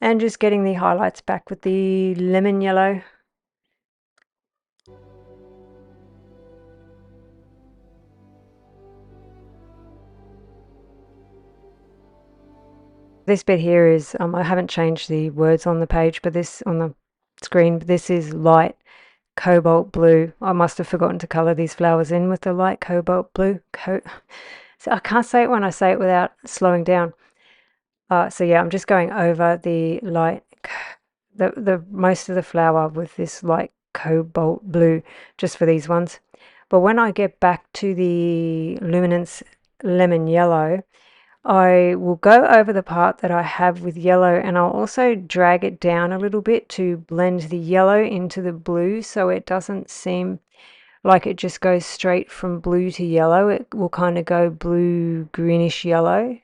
And just getting the highlights back with the lemon yellow. This bit here is, I haven't changed the words on the page, but this on the screen, but this is light cobalt blue. I must have forgotten to color these flowers in with the light cobalt blue. So I can't say it when I say it without slowing down. So yeah, I'm just going over the light, the most of the flower with this light cobalt blue, just for these ones. But when I get back to the Luminance lemon yellow, I will go over the part that I have with yellow, and I'll also drag it down a little bit to blend the yellow into the blue so it doesn't seem like it just goes straight from blue to yellow. It will kind of go blue, greenish yellow.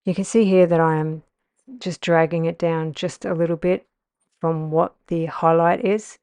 You can see here that I am just dragging it down just a little bit from what the highlight is.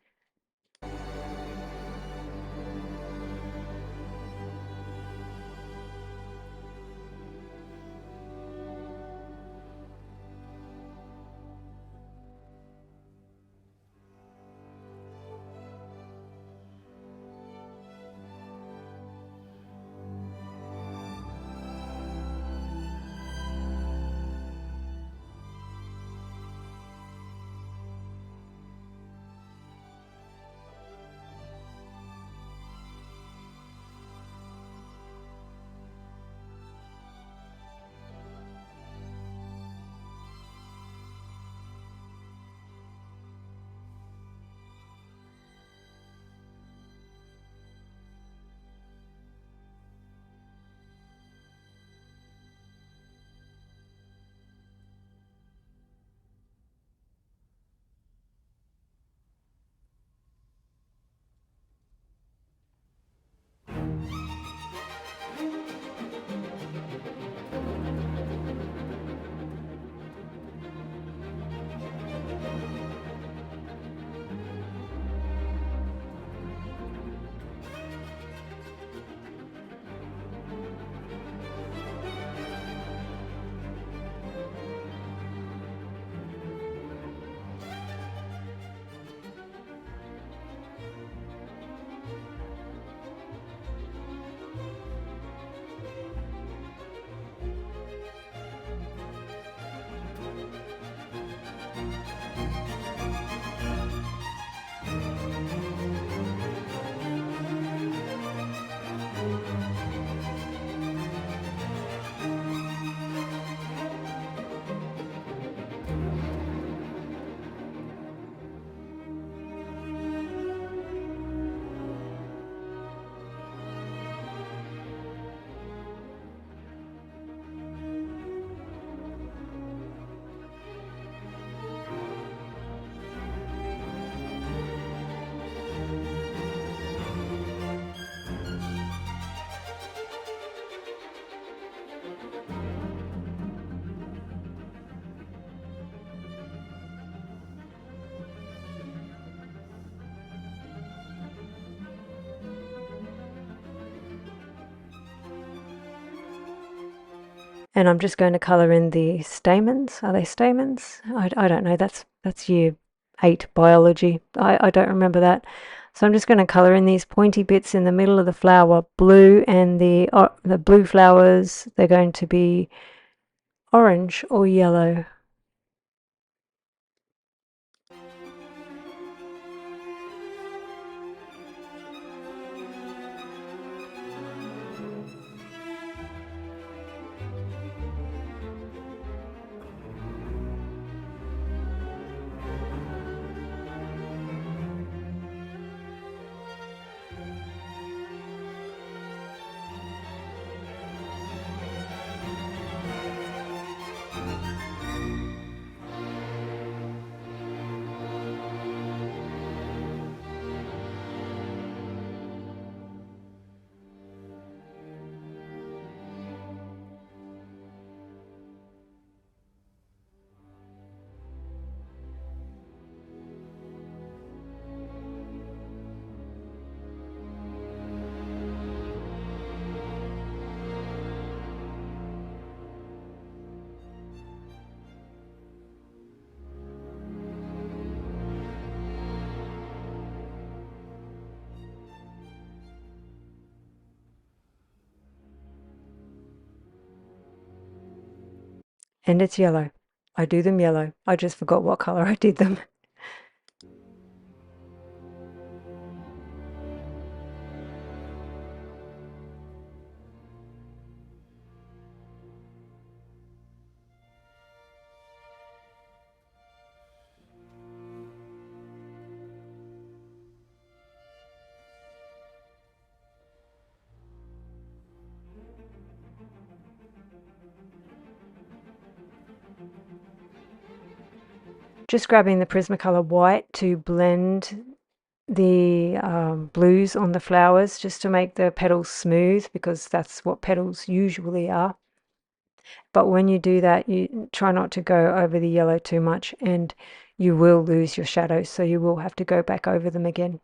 And I'm just going to colour in the stamens. Are they stamens? I don't know. That's year 8 biology. I don't remember that. So I'm just going to colour in these pointy bits in the middle of the flower blue, and the blue flowers, they're going to be orange or yellow. and it's yellow. I do them yellow. I just forgot what color I did them. Just grabbing the Prismacolor white to blend the blues on the flowers, just to make the petals smooth, because that's what petals usually are. But when you do that, you try not to go over the yellow too much, and you will lose your shadows, so you will have to go back over them again.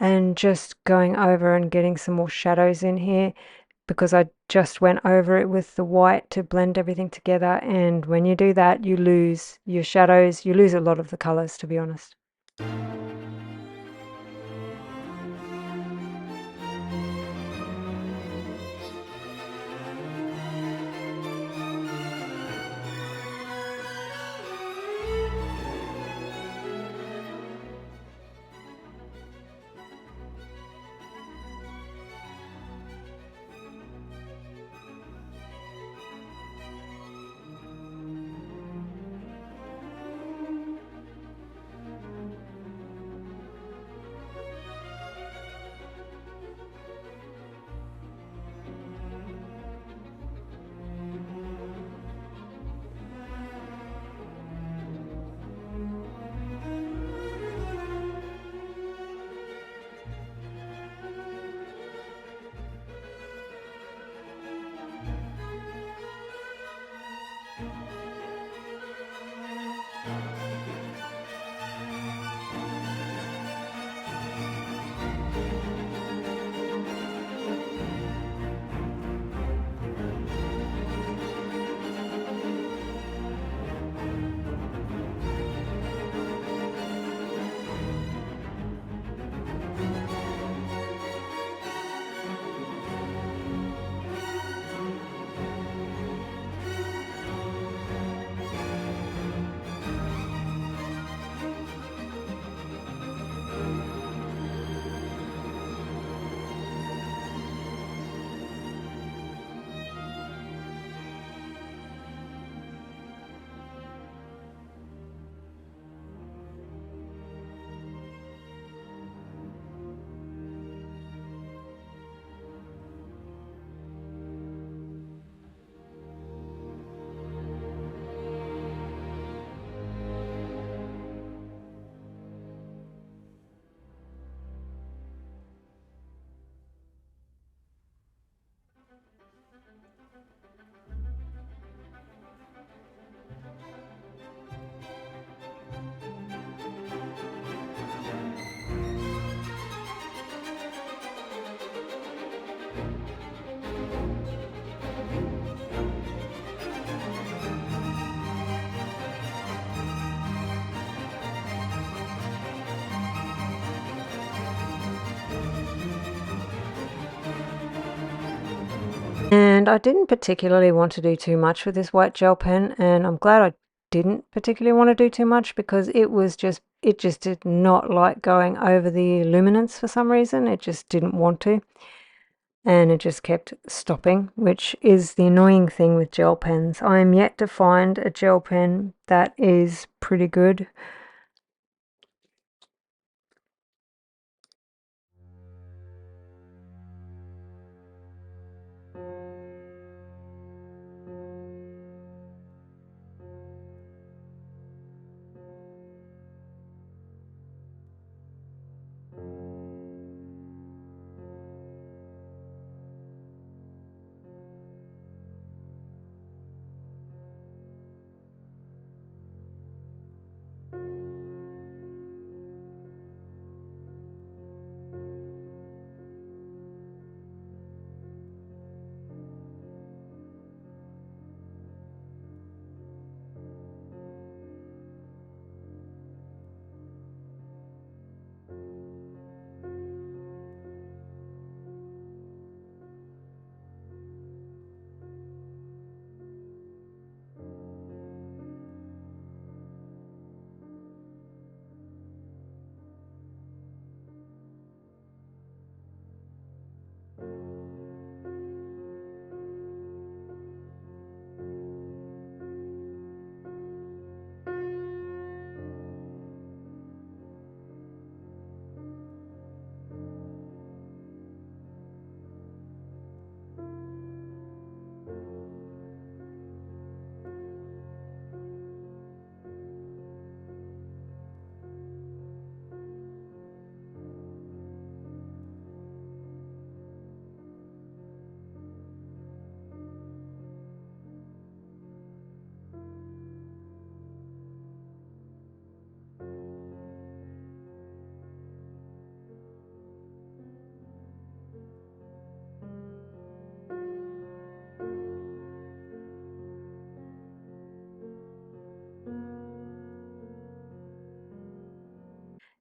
And just going over and getting some more shadows in here, because I just went over it with the white to blend everything together, and when you do that, you lose your shadows, you lose a lot of the colors, to be honest. And I didn't particularly want to do too much with this white gel pen, and I'm glad I didn't particularly want to do too much, because it just did not like going over the luminance for some reason. It just didn't want to. and it just kept stopping, which is the annoying thing with gel pens. I am yet to find a gel pen that is pretty good.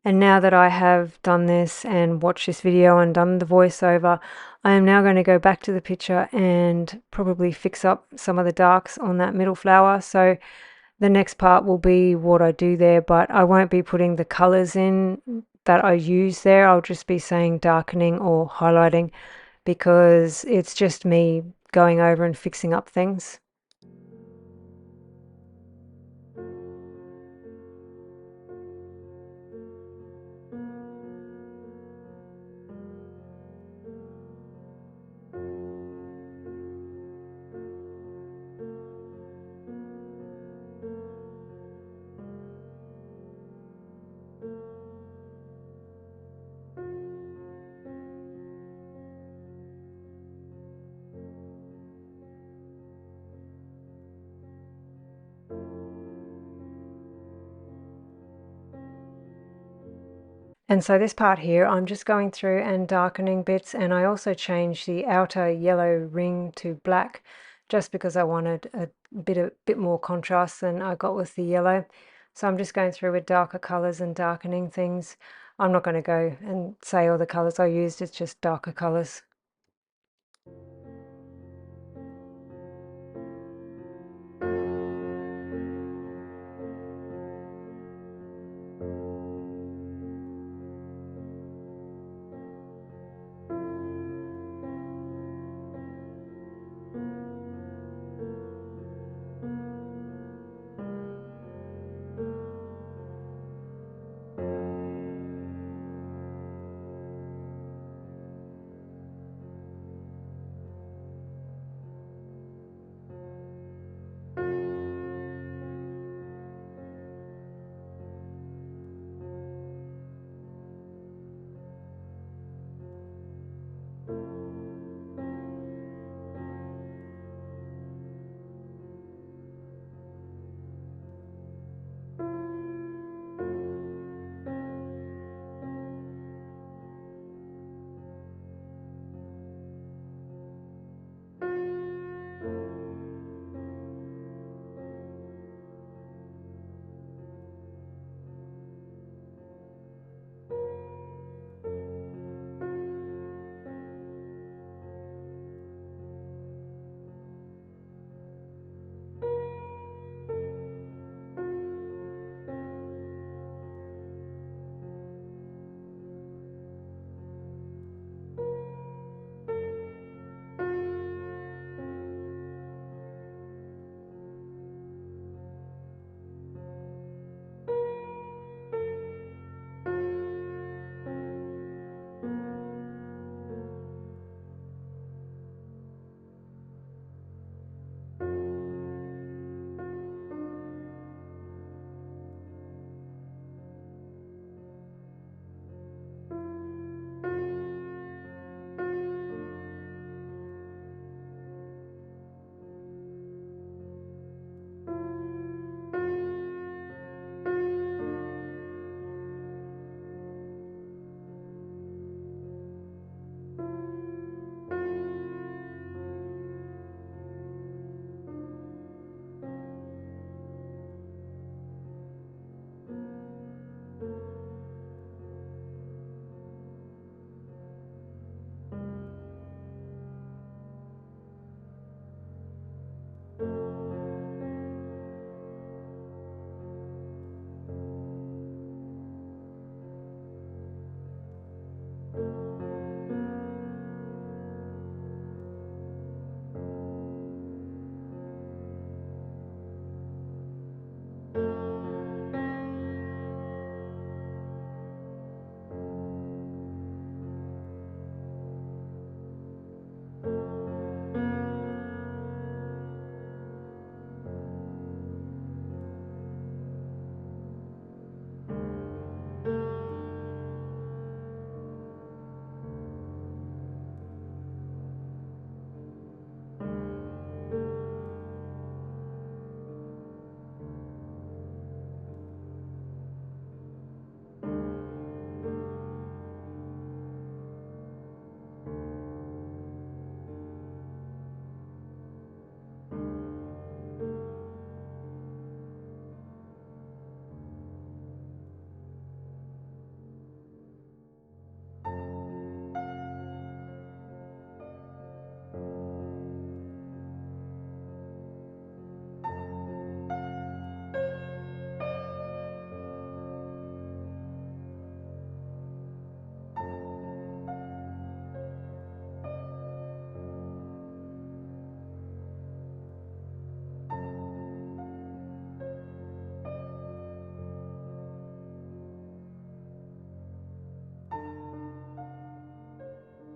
And now that I have done this and watched this video and done the voiceover, I am now going to go back to the picture and probably fix up some of the darks on that middle flower. So the next part will be what I do there, but I won't be putting the colors in that I use there. I'll just be saying darkening or highlighting, because it's just me going over and fixing up things. And so this part here, I'm just going through and darkening bits, and I also changed the outer yellow ring to black just because I wanted a bit more contrast than I got with the yellow. So I'm just going through with darker colors and darkening things. I'm not going to go and say all the colors I used, it's just darker colors.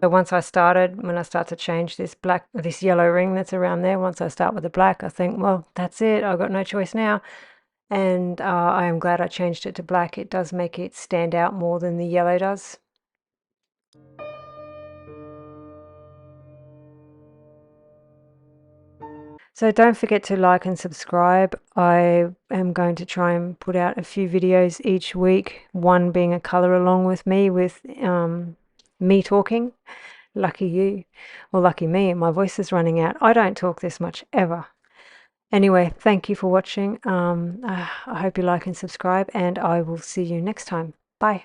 So once I started, when I start to change this black, this yellow ring that's around there, once I start with the black, I think, well, that's it. I've got no choice now. And I am glad I changed it to black. It does make it stand out more than the yellow does. So don't forget to like and subscribe. I am going to try and put out a few videos each week, one being a color along with me, with me talking. Lucky you, or lucky me, my voice is running out. I don't talk this much ever. Anyway, thank you for watching. I hope you like and subscribe, and I will see you next time. Bye.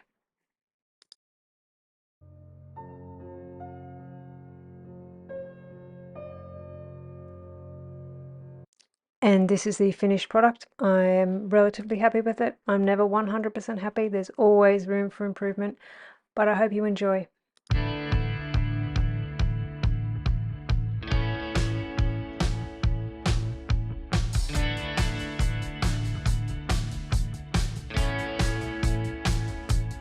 And this is the finished product. I am relatively happy with it. I'm never 100% happy. There's always room for improvement, but I hope you enjoy.